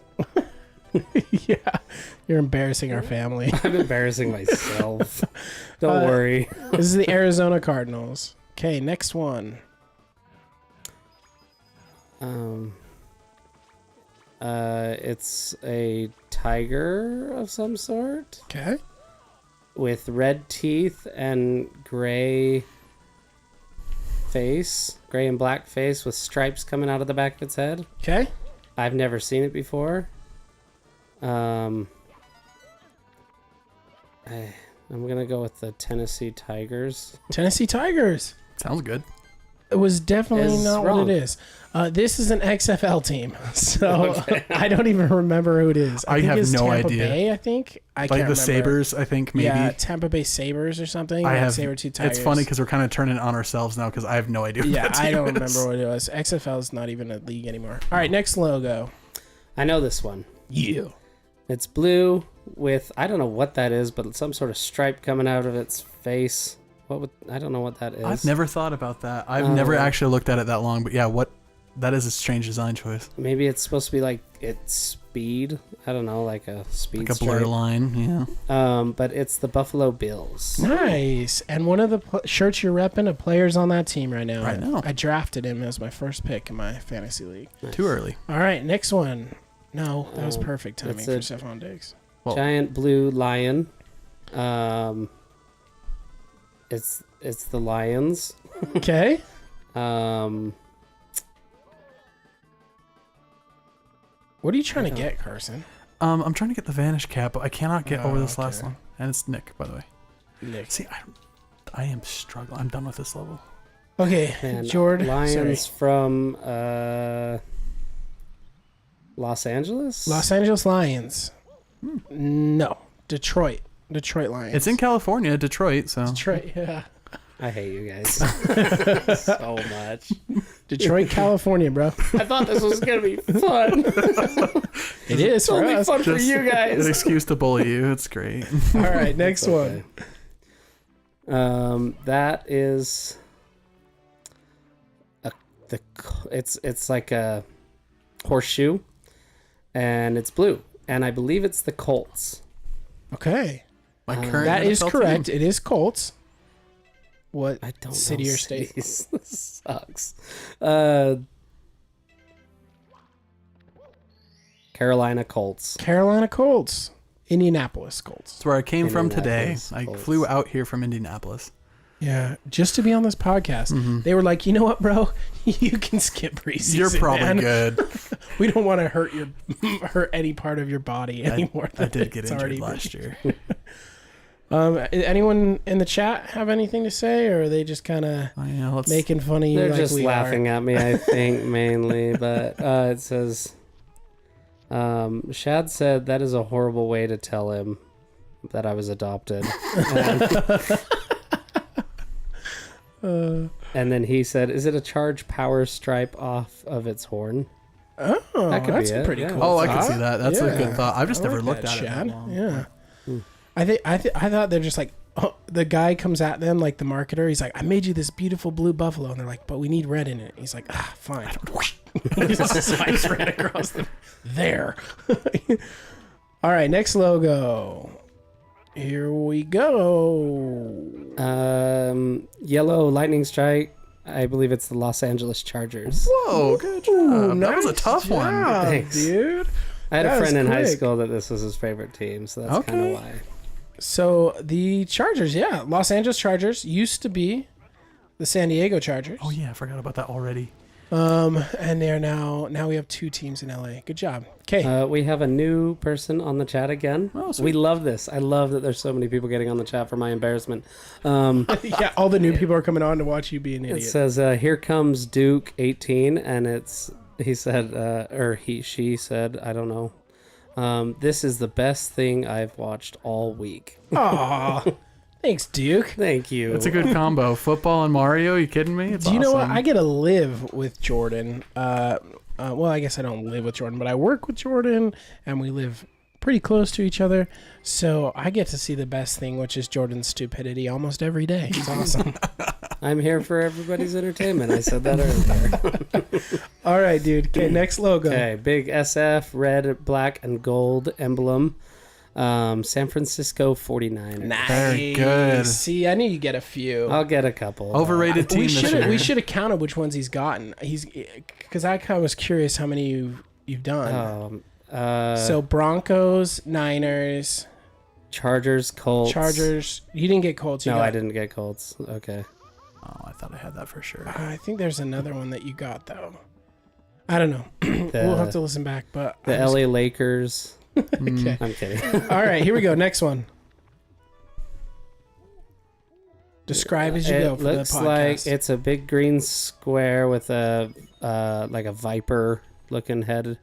Yeah, you're embarrassing our family. I'm embarrassing myself. Don't worry. This is the Arizona Cardinals. Okay, next one. It's a tiger of some sort Okay. with red teeth and gray and black face with stripes coming out of the back of its head. Okay. I've never seen it before. I'm gonna go with the Tennessee Tigers. Tennessee Tigers. Sounds good. It was definitely Is not wrong. what it is. This is an XFL team, so I don't even remember who it is. I think have it's no Tampa idea. Bay, I think. I Like can't the remember. Sabres, I think maybe. Yeah, Tampa Bay Sabres or something. I like have. Saber-tooth Tigers. It's funny because we're kind of turning on ourselves now because I have no idea. What Yeah, that I team don't is. remember what it was. XFL is not even a league anymore. All right, next logo. I know this one. You. It's blue with I don't know what that is, but some sort of stripe coming out of its face. I don't know what that is. I've never thought about that. I've never actually looked at it that long. But yeah, that is a strange design choice. Maybe it's supposed to be like its speed. I don't know, like a speed Like a blur stripe. line. Yeah. But it's the Buffalo Bills. Nice. And one of the shirts you're repping, a player's on that team right now. Right now. I drafted him as my first pick in my fantasy league. Too early. All right, next one. No, that was perfect timing it's for a- Stephon Diggs. Well- Giant blue lion. It's the Lions. Okay. Um, What are you trying to get, Carson? I'm trying to get the Vanish Cap, but I cannot get over this last okay. one. And it's Nick, by the way. Nick. See, I am struggling. I'm done with this level. Okay, and Jord. Lions Sorry. from Los Angeles. Los Angeles Lions. No, Detroit. Detroit Lions. It's in California, Detroit. So Detroit, yeah. I hate you guys so much. Detroit, California, bro. I thought this was gonna be fun. It is It's for only us. fun for Just you an guys. excuse to bully you. It's great. All right, next one. That is it's like a horseshoe, and it's blue, and I believe it's the Colts. Okay. My current That is NFL correct. team. It is Colts. What I don't city know or state? cities. This sucks. Carolina Colts. Carolina Colts. Indianapolis Colts. That's where I came from today. Indianapolis I Colts. flew out here from Indianapolis. Yeah, just to be on this podcast. They were like, you know what, bro? You can skip preseason. You're probably man. good. We don't want to hurt any part of your body anymore. I did get It's injured already last year. Anyone in the chat have anything to say, or are they just kind of Oh, yeah, let's making fun of you? They're like just we laughing are? at me, I think, mainly. But it says, Shad said that is a horrible way to tell him that I was adopted. And then he said, is it a charge power stripe off of its horn? Oh, That could that's be a it, pretty yeah. cool. Oh, I can thought. see that. That's a Yeah. good thought. I've just I never like looked that, at it. Chad. that long. Yeah. Hmm. I thought they're just like, oh, the guy comes at them like the marketer. He's like, I made you this beautiful blue buffalo, and they're like, but we need red in it. He's like, fine. He just swipes red across there. All right, next logo. Here we go. Yellow lightning strike. I believe it's the Los Angeles Chargers. Whoa, good job. That was a Nice tough one. job, Thanks. dude. I had a That was friend in high quick. school that this was his favorite team, so that's kind Okay. of why. So the Chargers, yeah, Los Angeles Chargers used to be the San Diego Chargers. Oh yeah, I forgot about that already. And they're now we have two teams in LA. Good job. Okay. We have a new person on the chat again. Oh, sweet. We love this. I love that there's so many people getting on the chat for my embarrassment. Yeah, all the new people are coming on to watch you be an It idiot. says, here comes Duke 18, and he said, she said, I don't know. This is the best thing I've watched all week. Aw. Thanks, Duke. Thank you. It's a good combo. Football and Mario. You kidding me? It's Do you know what? awesome. I get to live with Jordan. Well, I guess I don't live with Jordan, but I work with Jordan, and we live pretty close to each other. So I get to see the best thing, which is Jordan's stupidity almost every day. It's awesome. I'm here for everybody's entertainment. I said that earlier. All right, dude. Okay, next logo. Okay, big SF, red, black, and gold emblem. San Francisco 49ers. Nice. Very good. See, I knew you get a few. I'll get a couple. Overrated team we this should year. have counted which ones he's gotten. Because I kind of was curious how many you've done. So Broncos, Niners, Chargers, Colts. Chargers. You didn't get Colts. You No, got, I didn't get Colts. Okay. Oh, I thought I had that for sure. I think there's another one that you got though. I don't know. The, We'll have to listen back. But the I was- LA Lakers. Okay. I'm kidding. All right, here we go. Next one. Describe as you It go for the looks podcast. like it's a big green square with a like a viper looking head,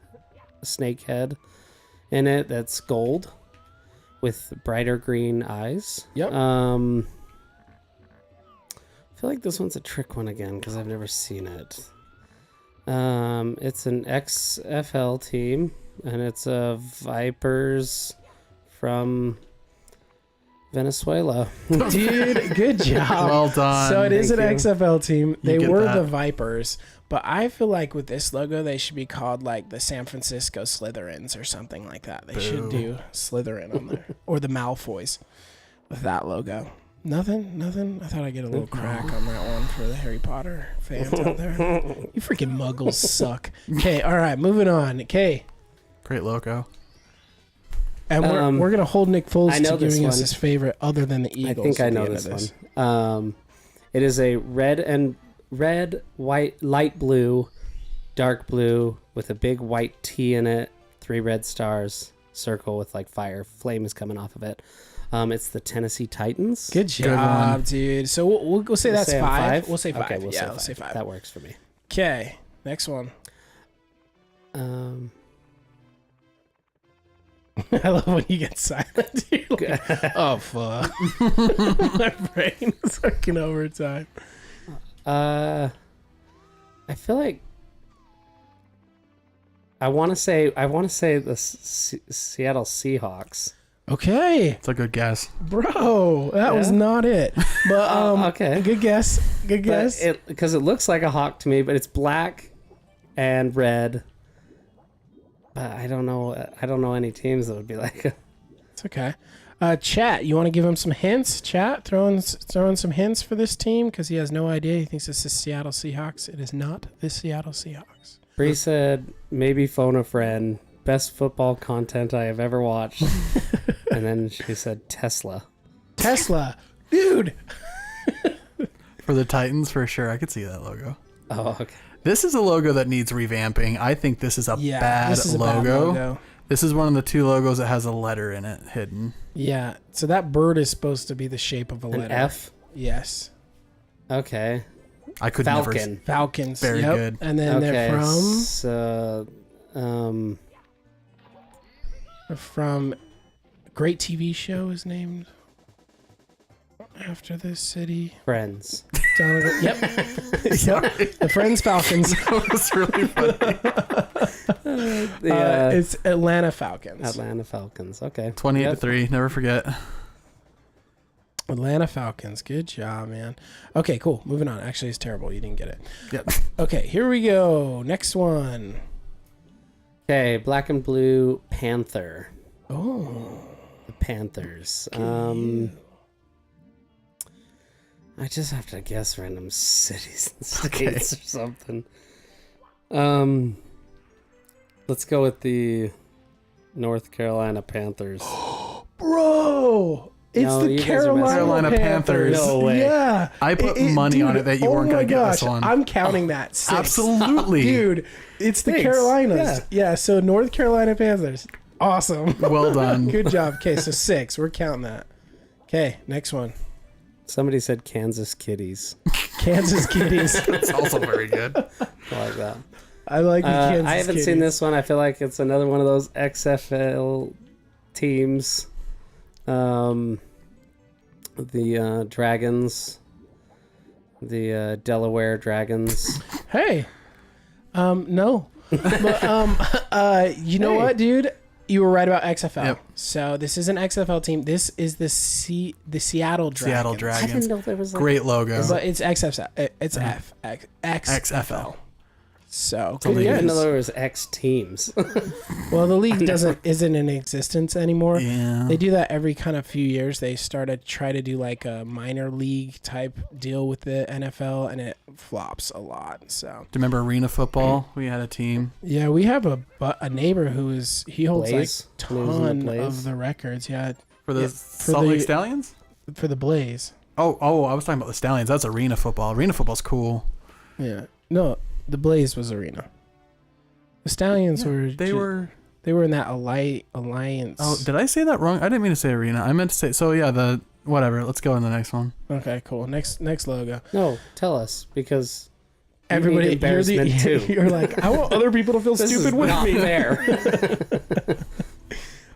snake head in it that's gold with brighter green eyes. Yep. I feel like this one's a trick one again because I've never seen it. It's an XFL team and it's Vipers from Venezuela. Dude, good job. Well done. So it is an Thank you. XFL team. They get were that. the Vipers, but I feel like with this logo, they should be called like the San Francisco Slytherins or something like that. They should do Slytherin on there, or the Malfoys with that logo. Nothing. I thought I'd get a little crack on that one for the Harry Potter fans out there. You freaking Muggles suck. Okay, all right, moving on. Okay, Great logo. and we're gonna hold Nick Foles I know to this giving us one. his favorite other than the I Eagles. think I at the know end of this one. It is a red, white, light blue, dark blue with a big white T in it, 3 red stars, circle with like fire flames coming off of it. It's the Tennessee Titans. Good job, one. dude. So we'll say that's I'm five. We'll say five. Okay, we'll yeah, say let's say five. That works for me. Okay, next one. I love when you get silent. You're like, oh, fuck. My brain is working overtime. I feel like I want to say the Seattle Seahawks. Okay. It's a good guess. Bro, that was not it. But okay. Good guess. Good guess. Because it looks like a hawk to me, but it's black and red. But I don't know any teams that would be like. It's okay. Chat, you want to give him some hints? Chat, throw in some hints for this team because he has no idea. He thinks it's the Seattle Seahawks. It is not the Seattle Seahawks. Bree said maybe phone a friend. Best football content I have ever watched. And then she said Tesla. Tesla, dude. For the Titans, for sure. I could see that logo. Oh, okay. This is a logo that needs revamping. I think this is a bad this is a logo. bad logo. This is one of the two logos that has a letter in it hidden. Yeah, so that bird is supposed to be the shape of a An letter. F. Yes. I Okay. could Falcon. never. Falcons. Very yep. good. And then they're from great TV show is named after this city. Friends. Yep. Yep. The Friends Falcons. That was really funny. It's Atlanta Falcons. Atlanta Falcons. Okay. 28-3. Never forget. Atlanta Falcons. Good job, man. Okay, cool. Moving on. Actually, it's terrible. You didn't get it. Yep. Okay, here we go. Next one. Okay, black and blue panther. Oh. The Panthers. I just have to guess random cities and states or something. Let's go with the North Carolina Panthers. Bro! It's No, the you guys are messing Carolina with me. Panthers. No way. Yeah. I put money on it that you weren't going to get this one. I'm counting that. 6. Absolutely. Dude, it's the Thanks. Carolinas. Yeah, so North Carolina Panthers. Awesome. Well done. Good job. Okay, so 6. We're counting that. Okay, next one. Somebody said Kansas Kitties. Kansas Kitties. It's also very good. I like that. I like the Kansas I haven't Kitties. seen this one. I feel like it's another one of those XFL teams. The Dragons. The Delaware Dragons. Hey. No. But you know what, dude? You were right about XFL. Yep. So this is an XFL team. This is the Seattle Dragons. Seattle I Dragons. didn't know there was like Great logo. But it's XFL. It's XFL. So a league. I good didn't know guess. there was X teams. Well, the league isn't in existence anymore. Yeah. They do that every kind of few years. They try to do like a minor league type deal with the NFL, and it flops a lot. So Do you remember arena football? We had a team. yeah, we have a neighbor he holds Blaze? like Lives in the ton Blaze? of the records. Yeah, For the Yeah, Salt Lake Stallions? for the Blaze. Oh, I was talking about the Stallions. That's arena football. Arena football's cool. Yeah, no, the Blaze was arena. The Stallions They were. They were in that alliance. Oh, did I say that wrong? I didn't mean to say arena. I meant to say. So yeah, whatever. Let's go on the next one. Okay, cool. Next logo. No, tell us because you Everybody, need embarrassment too. You're like, I want other people to feel This stupid is with not me. fair.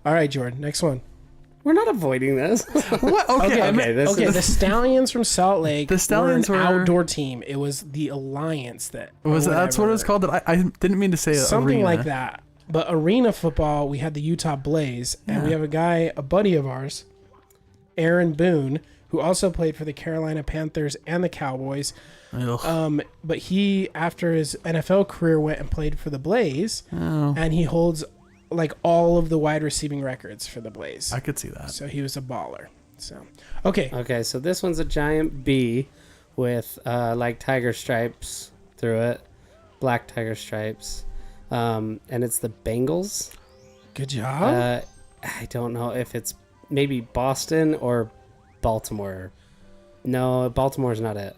All right, Jordan. Next one. We're not avoiding this. What? Okay. Okay, the Stallions from Salt Lake. The Stallions were an were- outdoor team. It was the Alliance that That's what it was called. That I didn't mean to say Something arena. like that. But arena football, we had the Utah Blaze, and we have a buddy of ours, Aaron Boone, who also played for the Carolina Panthers and the Cowboys. Ugh. But he, after his NFL career, went and played for the Blaze, Oh, and he holds like all of the wide receiving records for the Blaze. I could see that. So he was a baller. So okay, Okay, so this one's a giant B with like tiger stripes through it, black tiger stripes, and it's the Bengals. good job. I don't know if it's maybe Boston or Baltimore. No, Baltimore's not it.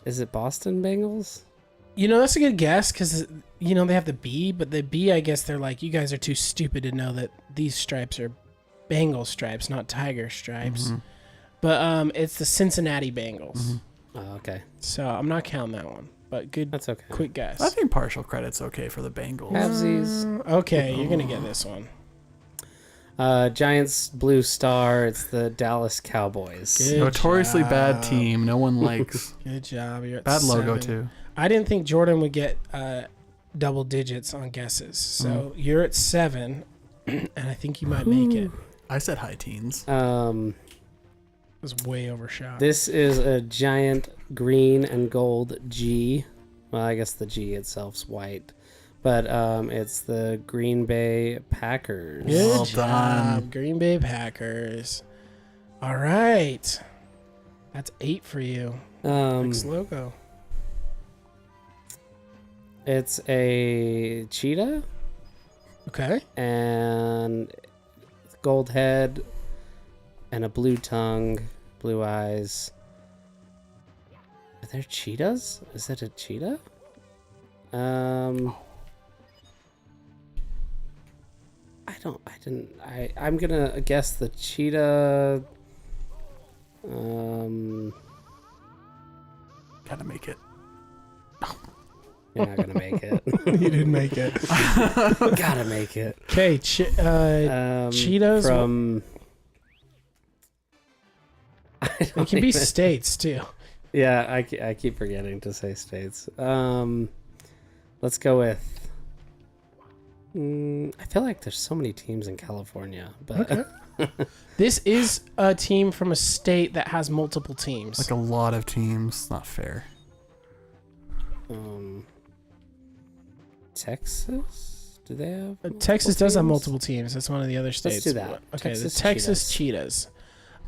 Is it Boston Bengals? That's a good guess because they have the B, but the B, I guess they're like, you guys are too stupid to know that these stripes are Bengal stripes, not tiger stripes. Mm-hmm. But it's the Cincinnati Bengals. Oh, okay, So I'm not counting that one. But good, that's okay. quick guess. I think partial credit's okay for the Bengals. Halvesies. Okay, you're gonna get this one. Giants blue star. It's the Dallas Cowboys. Good Notoriously bad job. team. No one likes. Good job. You're at Bad logo 7. too. I didn't think Jordan would get double digits on guesses. So you're at 7, and I think you might make it. I said high teens. It was way overshot. This is a giant green and gold G. Well, I guess the G itself's white, but it's the Green Bay Packers. Good Well job, done. Green Bay Packers. All right. That's 8 for you. Next logo. It's a cheetah Okay. and gold head and a blue tongue, blue eyes. Are there cheetahs? Is it a cheetah? I'm gonna guess the cheetah. Gotta make it. You're not gonna make it. You didn't make it. Gotta make it. Okay. Cheetos. from. It can be states too. Yeah, I keep forgetting to say states. Let's go with. I feel like there's so many teams in California, but Okay. This is a team from a state that has multiple teams. Like a lot of teams. Not fair. Texas? Do they have? Texas does have teams? multiple teams. That's one of the other states. do that. Okay, Texas the Texas Cheetahs.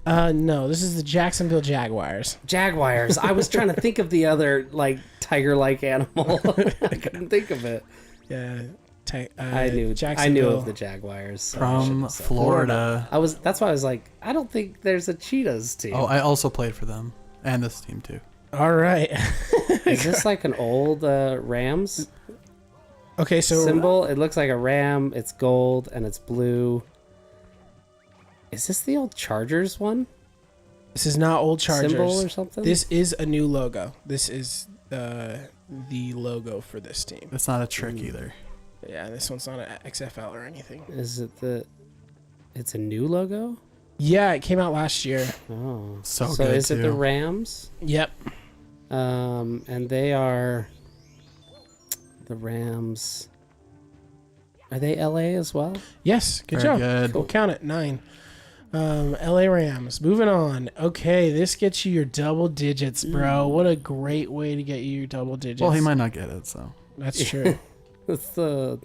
No, this is the Jacksonville Jaguars. Jaguars. I was trying to think of the other like tiger-like animal. I couldn't think of it. Yeah, I knew Jacksonville. of the Jaguars. so I From shouldn't have said Florida. that. That's why I was like, I don't think there's a cheetahs team. Oh, I also played for them. And this team too. All right. Is this like an old Rams Okay, so symbol? It looks like a ram. It's gold and it's blue. Is this the old Chargers one? this is not old Chargers. Symbol or something? This is a new logo. This is the logo for this team. It's not a trick either. Yeah, this one's not an XFL or anything. Is it it's a new logo? Yeah, it came out last year. Oh. So So good, is it the too. Rams? Yep. And they are the Rams. Are they LA as well? Yes, good Very job. good. We'll count it. 9. LA Rams. Moving on. Okay, this gets you your double digits, bro. What a great way to get you your double digits. Well, he might not get it, so. That's true. It's the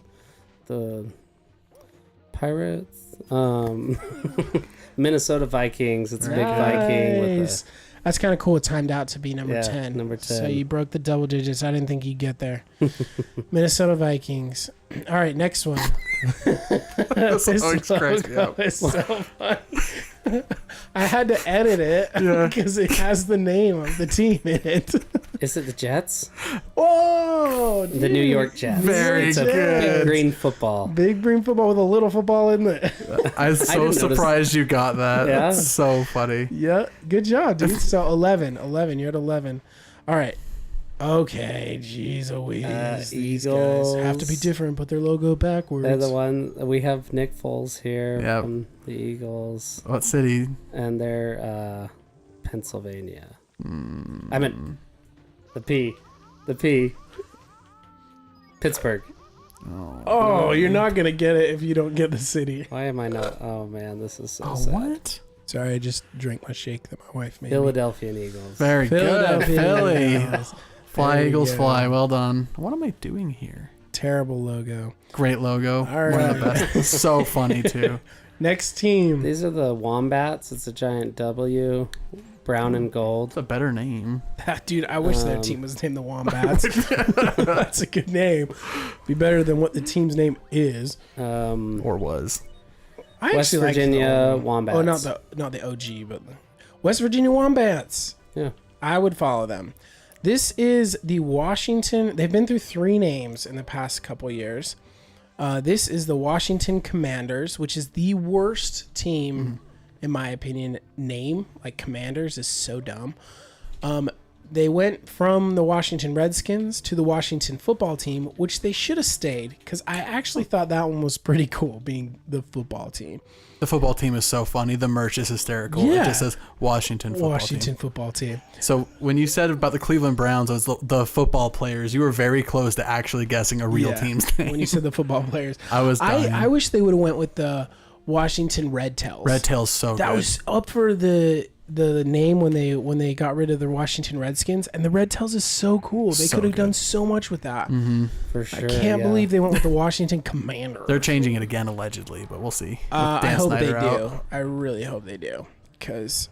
Pirates. Minnesota Vikings. It's a big Viking with Nice. That's kind of cool. It timed out to be number Yeah, 10. number So 10. you broke the double digits. I didn't think you'd get there. Minnesota Vikings. All right, next one. This always cracks me up. It's so funny. I had to edit it because it has the name of the team in it. Is it the Jets? Whoa! The New York Jets. Very it's a good. big green football. Big green football with a little football in it. I'm so didn't notice- surprised you got that. Yeah. That's so funny. Yeah, good job, dude. So 11. You're at 11. All right. Okay, jeez Louise. These guys have to be Eagles. different. Put their logo backwards. They're the one. We have Nick Foles here Yep. from the Eagles, What city? and they're Pennsylvania. I meant the P. Pittsburgh. Oh, you're not gonna get it if you don't get the city. Why am I not? Oh man, this is so Oh, sad. what? Sorry, I just drank my shake that my wife made. me. Philadelphia Eagles. Very good. Philadelphia Philly. Eagles. Fly, There Eagles, you go. fly. Well done. What am I doing here? Terrible logo. Great logo. All One of the right. best. So funny, too. Next team. These are the Wombats. It's a giant W, brown and gold. It's a better name. Dude, I wish their team was named the Wombats. That's a good name. Be better than what the team's name is. Or was. I West actually like the Virginia old one. Wombats. Oh, not the OG, but the West Virginia Wombats. Yeah. I would follow them. This is the Washington. They've been through 3 names in the past couple years. This is the Washington Commanders, which is the worst team, in my opinion. Name like Commanders is so dumb. they went from the Washington Redskins to the Washington football team, which they should have stayed because I actually thought that one was pretty cool, being the football team. The football team is so funny. The merch is hysterical. Yeah. It just says Washington football Washington team. football team. So when you said about the Cleveland Browns as the football players, you were very close to actually guessing a real Yeah, team's name. when you said the football players. I was dying. I wish they would have went with the Washington Red Tails. Red Tail's so That good. was up for the name when they got rid of the Washington Redskins, and the Red Tails is so cool. They So could have good. done so much with that. For I sure. can't yeah. believe they went with the Washington Commander. They're changing it again allegedly, but we'll see. With I Dan hope Snyder they do. out. I really hope they do, because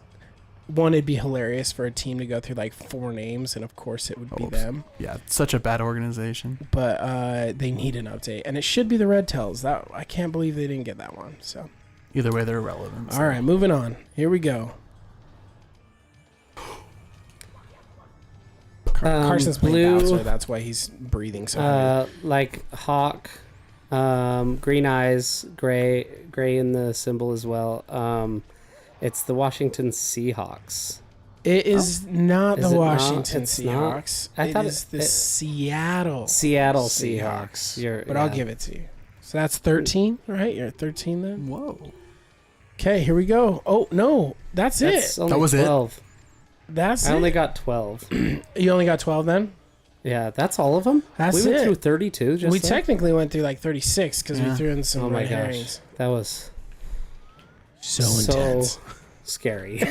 one, it'd be hilarious for a team to go through like 4 names, and of course it would be Oops. them. Yeah, such a bad organization. But they need an update, and it should be the Red Tails. That I can't believe they didn't get that one. So Either way, they're irrelevant. so. all right, moving on. Here we go. Carson's playing blue, Bowser. That's why he's breathing so heavy. like hawk, green eyes, gray in the symbol as well. It's the Washington Seahawks. It is not Is the it not? Washington It's not? Seahawks. I thought it is the it- Seattle Seattle Seahawks. But I'll give it to you. So that's 13, right? You're at 13 then? Whoa. Okay, here we go. Oh, no. That's That's it. only That was it? 12. That's I only it. got 12. You only got 12 then? Yeah, that's all of them. That's we went it. through 32. Just We then? technically went through like 36 because we Yeah. threw in some Oh my red gosh, herrings. that was So intense. scary.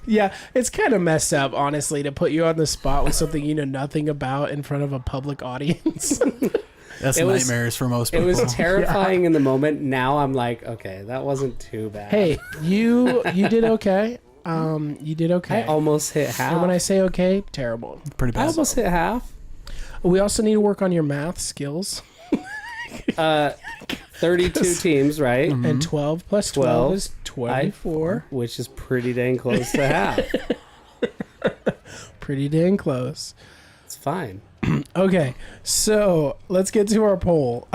Yeah, it's kind of messed up, honestly, to put you on the spot with something you know nothing about in front of a public audience. That's It was- nightmares for most It people. was terrifying in the moment. Now I'm like, okay, that wasn't too bad. Hey, you did okay. You did okay. I almost hit half. And when I say okay, terrible. pretty I bad. almost hit half. We also need to work on your math skills. 32 teams, right? Mm-hmm. And 12 plus 12 12. is 24. Which is pretty dang close to half. Pretty dang close. It's fine. Okay, so let's get to our poll.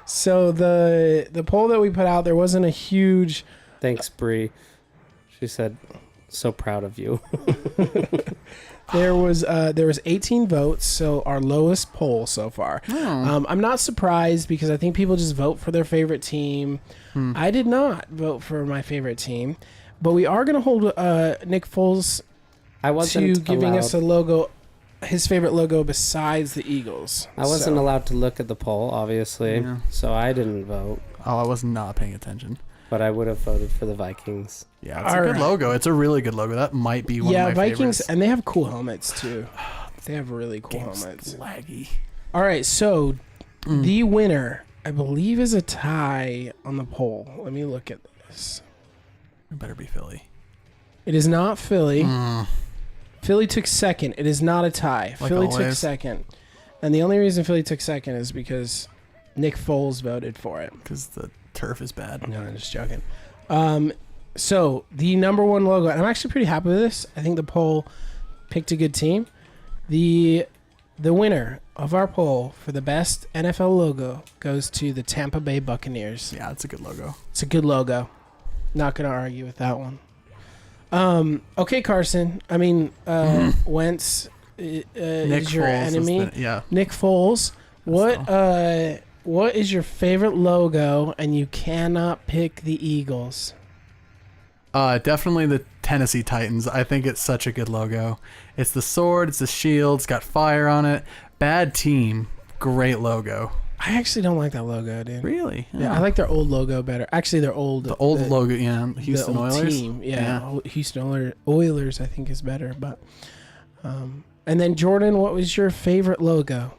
So the poll that we put out, there wasn't a huge. Thanks, Bree. She said, "So proud of you." There was 18 votes, so our lowest poll so far. I'm not surprised because I think people just vote for their favorite team. I did not vote for my favorite team, but we are going to hold Nick Foles I to wasn't giving allowed. us a logo, his favorite logo besides the Eagles. I wasn't So- allowed to look at the poll, obviously, Yeah. so I didn't vote. Oh, I was not paying attention. But I would have voted for the Vikings. Yeah, it's a All good right. logo. It's a really good logo. That might be one Yeah, of my Vikings, favorites. and they have cool helmets too. They have really cool Game's helmets. laggy. All right, so the winner, I believe, is a tie on the poll. Let me look at this. It better be Philly. It is not Philly. Mm. Philly took second. It is not a tie. Like Philly took always. second. And the only reason Philly took second is because Nick Foles voted for it. Because the turf is bad. No, I'm just joking. So the number one logo, and I'm actually pretty happy with this. I think the poll picked a good team. The winner of our poll for the best NFL logo goes to the Tampa Bay Buccaneers. Yeah, it's a good logo. It's a good logo. Not gonna argue with that one. Okay, Carson. I mean, Wentz Nick is your Foles is enemy. yeah. Nick Foles. What is your favorite logo? And you cannot pick the Eagles. Definitely the Tennessee Titans. I think it's such a good logo. It's the sword, it's the shield, it's got fire on it. Bad team, great logo. I actually don't like that logo, dude. Really? Yeah, I like their old logo better. Actually, their old the old logo. Yeah, Houston the old Oilers. team. Yeah, Houston Oilers. I think is better. But and then Jordan, what was your favorite logo?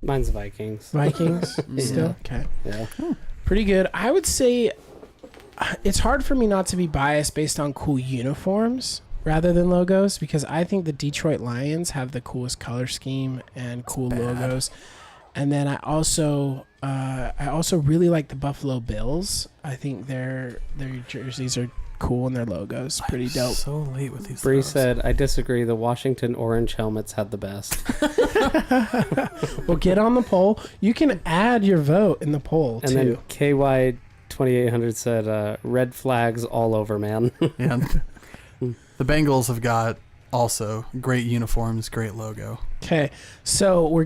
Mine's Vikings. Vikings. Still okay. Yeah. Pretty good. I would say it's hard for me not to be biased based on cool uniforms rather than logos because I think the Detroit Lions have the coolest color scheme and cool logos. And then I also really like the Buffalo Bills. I think their jerseys are cool and their logos pretty dope. So late with these. Bree throws. said, I disagree. The Washington orange helmets had the best. Well, get on the poll. You can add your vote in the poll And too. then KY 2800 said, red flags all over, man. Yeah. The Bengals have got also great uniforms, great logo. Okay, so we're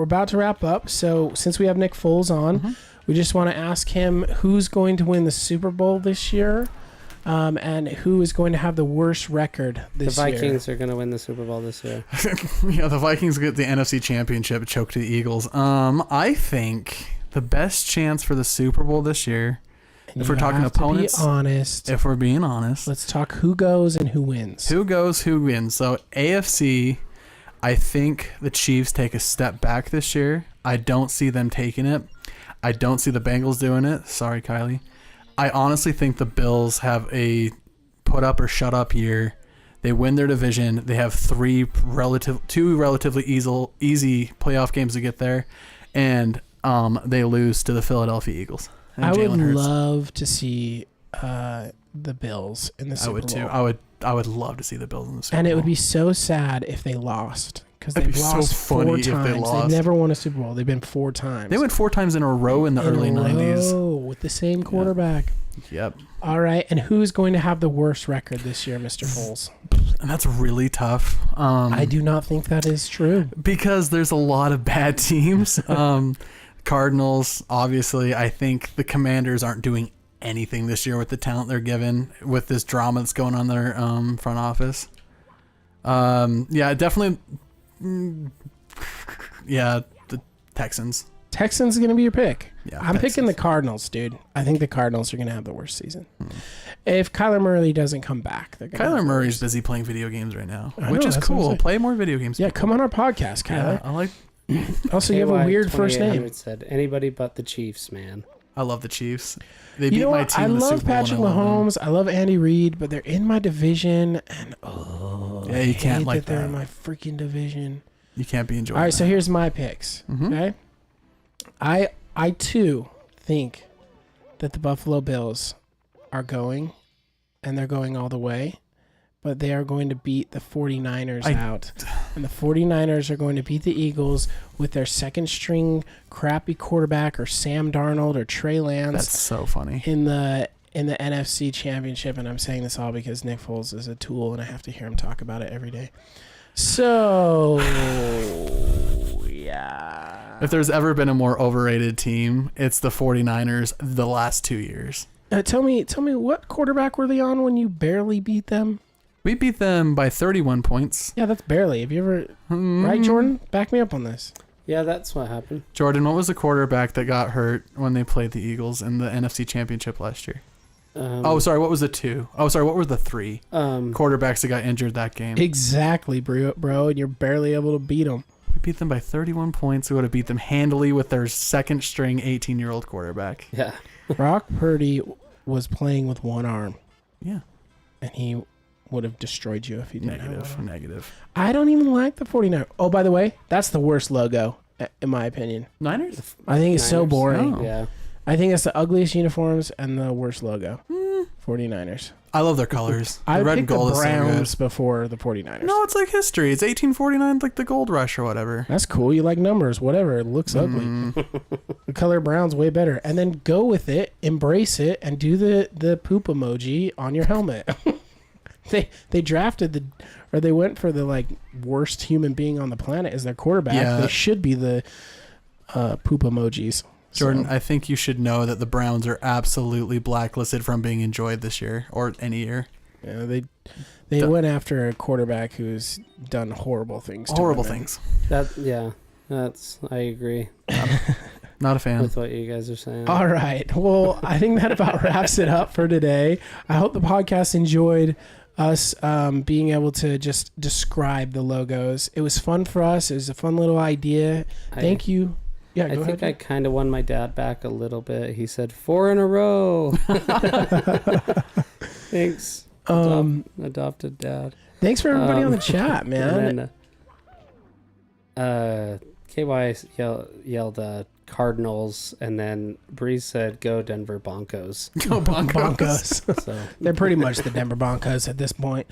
about to wrap up. So since we have Nick Foles on, we just want to ask him who's going to win the Super Bowl this year, and who is going to have the worst record this year. The Vikings are going to win the Super Bowl this year. Yeah, the Vikings get the NFC Championship, choke to the Eagles. I think the best chance for the Super Bowl this year, if we're talking opponents, be honest. if we're being honest, Let's talk who goes and who wins. who goes, who wins. So AFC, I think the Chiefs take a step back this year. I don't see them taking it. I don't see the Bengals doing it. Sorry, Kylie. I honestly think the Bills have a put up or shut up year. They win their division. They have two relatively easy playoff games to get there, and they lose to the Philadelphia Eagles. And I would Jalen Hurts. love to see the Bills in the Super Bowl. I would too. I would love to see the Bills in the Super Bowl. And it would be so sad if they lost, because It'd they've be so lost funny four if they times. lost. They've never won a Super Bowl. They've been 4 times. They went 4 times in a row in the early 90s. with the same quarterback. Yep. All right, and who's going to have the worst record this year, Mr. Foles? And that's really tough. I do not think that is true. Because there's a lot of bad teams. Cardinals, obviously. I think the Commanders aren't doing anything this year with the talent they're given, with this drama that's going on in their front office. Yeah, definitely. Yeah, the Texans. Texans going to be your pick. Yeah, I'm picking the Cardinals, dude. I think the Cardinals are going to have the worst season. If Kyler Murray doesn't come back, they're going to. Kyler Murray's busy playing video games right now, I which know, is that's what I'm cool. saying. Play more video games. Yeah, people. come on our podcast, Kyler. Yeah, I like. Also, you have a weird first name. KY2800 said anybody but the Chiefs, man. I love the Chiefs. They You beat know my what? team I in the love Super Bowl, and Patrick I love them. Mahomes. I love Andy Reid, but they're in my division, and Yeah, you can't hate like that. They're that. in my freaking division. You can't be enjoying. All right, that. so here's my picks. Mhm. Okay, I too think that the Buffalo Bills are going, and they're going all the way, but they are going to beat the 49ers out. And the 49ers are going to beat the Eagles with their second string crappy quarterback, or Sam Darnold or Trey Lance, That's so funny. in the NFC Championship. And I'm saying this all because Nick Foles is a tool, and I have to hear him talk about it every day. So yeah. If there's ever been a more overrated team, it's the 49ers the last 2 years. Tell me what quarterback were they on when you barely beat them? We beat them by 31 points. Yeah, that's barely. Have you ever Mm. right, Jordan? Back me up on this. Yeah, that's what happened. Jordan, what was the quarterback that got hurt when they played the Eagles in the NFC Championship last year? What was the 2? What were the 3 quarterbacks that got injured that game? Exactly, bro, and you're barely able to beat them. We beat them by 31 points. We would have beat them handily with their second string 18-year-old quarterback. Yeah. Brock Purdy was playing with one arm, Yeah. and he would have destroyed you if he didn't have one arm. Negative. I don't even like the 49ers. Oh, by the way, that's the worst logo, in my opinion. Niners? I think it's so Niners. boring. Oh. Yeah. I think it's the ugliest uniforms and the worst logo. 49ers. I love their colors. I The red and picked the gold is so good. Browns before the 49ers. No, it's like history. It's 1849, like the gold rush or whatever. That's cool. You like numbers, whatever. It looks ugly. The color brown's way better. And then go with it, embrace it, and do the poop emoji on your helmet. They drafted they went for the like worst human being on the planet as their quarterback. Yeah. They should be the poop emojis. Jordan, So, I think you should know that the Browns are absolutely blacklisted from being enjoyed this year or any year. yeah, they went after a quarterback who's done horrible things. To Horrible women. things. I agree Not a fan. with what you guys are saying. All right. Well, I think that about wraps it up for today. I hope the podcast enjoyed us being able to just describe the logos. It was fun for us. It was a fun little idea. Thank you. Yeah, I go think ahead. I kind of won my dad back a little bit. He said 4 in a row. Thanks. Adopted dad. Thanks for everybody on the chat, man. And then, KY yelled Cardinals, and then Breeze said, "Go Denver Broncos." Go Broncos. So They're pretty much the Denver Broncos at this point.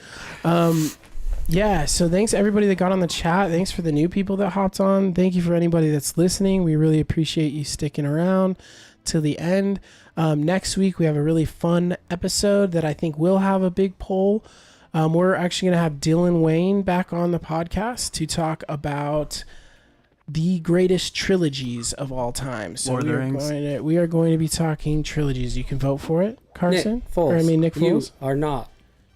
Yeah, so thanks everybody that got on the chat. Thanks for the new people that hopped on. Thank you for anybody that's listening. We really appreciate you sticking around till the end. Next week, we have a really fun episode that I think will have a big poll. We're actually going to have Dylan Wayne back on the podcast to talk about the greatest trilogies of all time. So Lord of the Rings. we are going to be talking trilogies. You can vote for it, Carson. Nick Foles. Or, I mean, Nick Foles. You are not.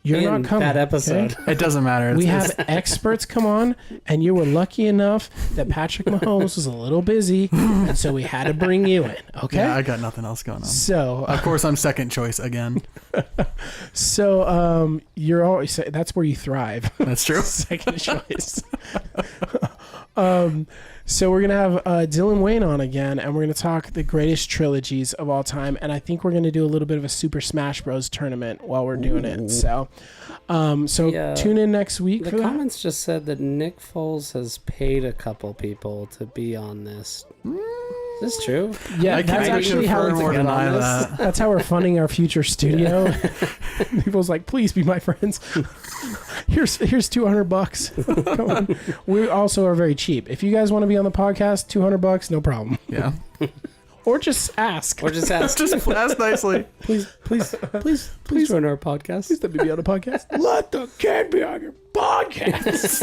You're in not coming. that episode. okay? It doesn't matter. We It's- have experts come on, and you were lucky enough that Patrick Mahomes was a little busy, and so we had to bring you in. Okay. Yeah, I got nothing else going on. So, Of course, I'm second choice again. you're always that's where you thrive. That's true. Second choice. So we're gonna have Dylan Wayne on again, and we're gonna talk the greatest trilogies of all time, and I think we're gonna do a little bit of a Super Smash Bros. Tournament while we're doing it. So, Yeah. tune in next week The for that. comments just said that Nick Foles has paid a couple people to be on this. Is this true? Yeah, I that's can't actually how confirm or get on deny this. that. that's how we're funding our future studio. People's like, please be my friends. Here's $200. Come on. We also are very cheap. If you guys want to be on the podcast, $200, no problem. Yeah. Or just ask. Or just ask. Just ask nicely. Please join our podcast. Let me be on the podcast. Let the kid be on your podcast.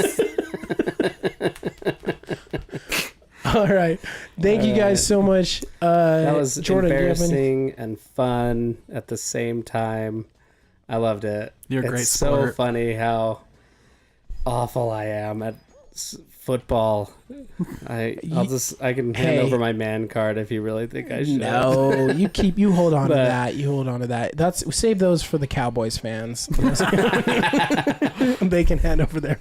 All right. Thank you guys so much. That was Jordan, do you have any- embarrassing and fun at the same time. I loved it. You're a great It's so sport. funny how awful I am at football. I can hand Hey. over my man card if you really think I should. No, you hold on to But- that. You hold on to that. Save those for the Cowboys fans. They can hand over their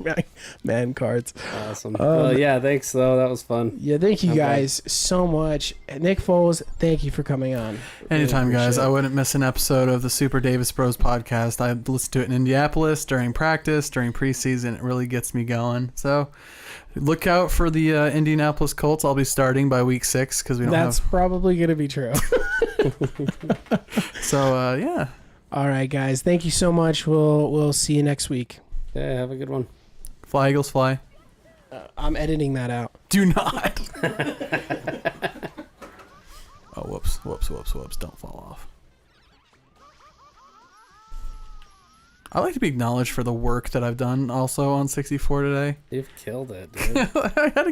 man cards. Awesome. Well, yeah, thanks though. That was fun. Yeah, thank you Okay. guys so much. Nick Foles, thank you for coming on. Anytime, Really guys. appreciate I it. wouldn't miss an episode of the Super Davis Bros podcast. I listen to it in Indianapolis during practice, during preseason. It really gets me going. So look out for the Indianapolis Colts. I'll be starting by week 6 because we don't That's probably going to be true. have. So yeah. All right, guys. Thank you so much. We'll see you next week. Yeah, have a good one. Fly Eagles fly. I'm editing that out. Do not. Oh, whoops. Don't fall off. I like to be acknowledged for the work that I've done also on 64 today. You've killed it, dude. I had to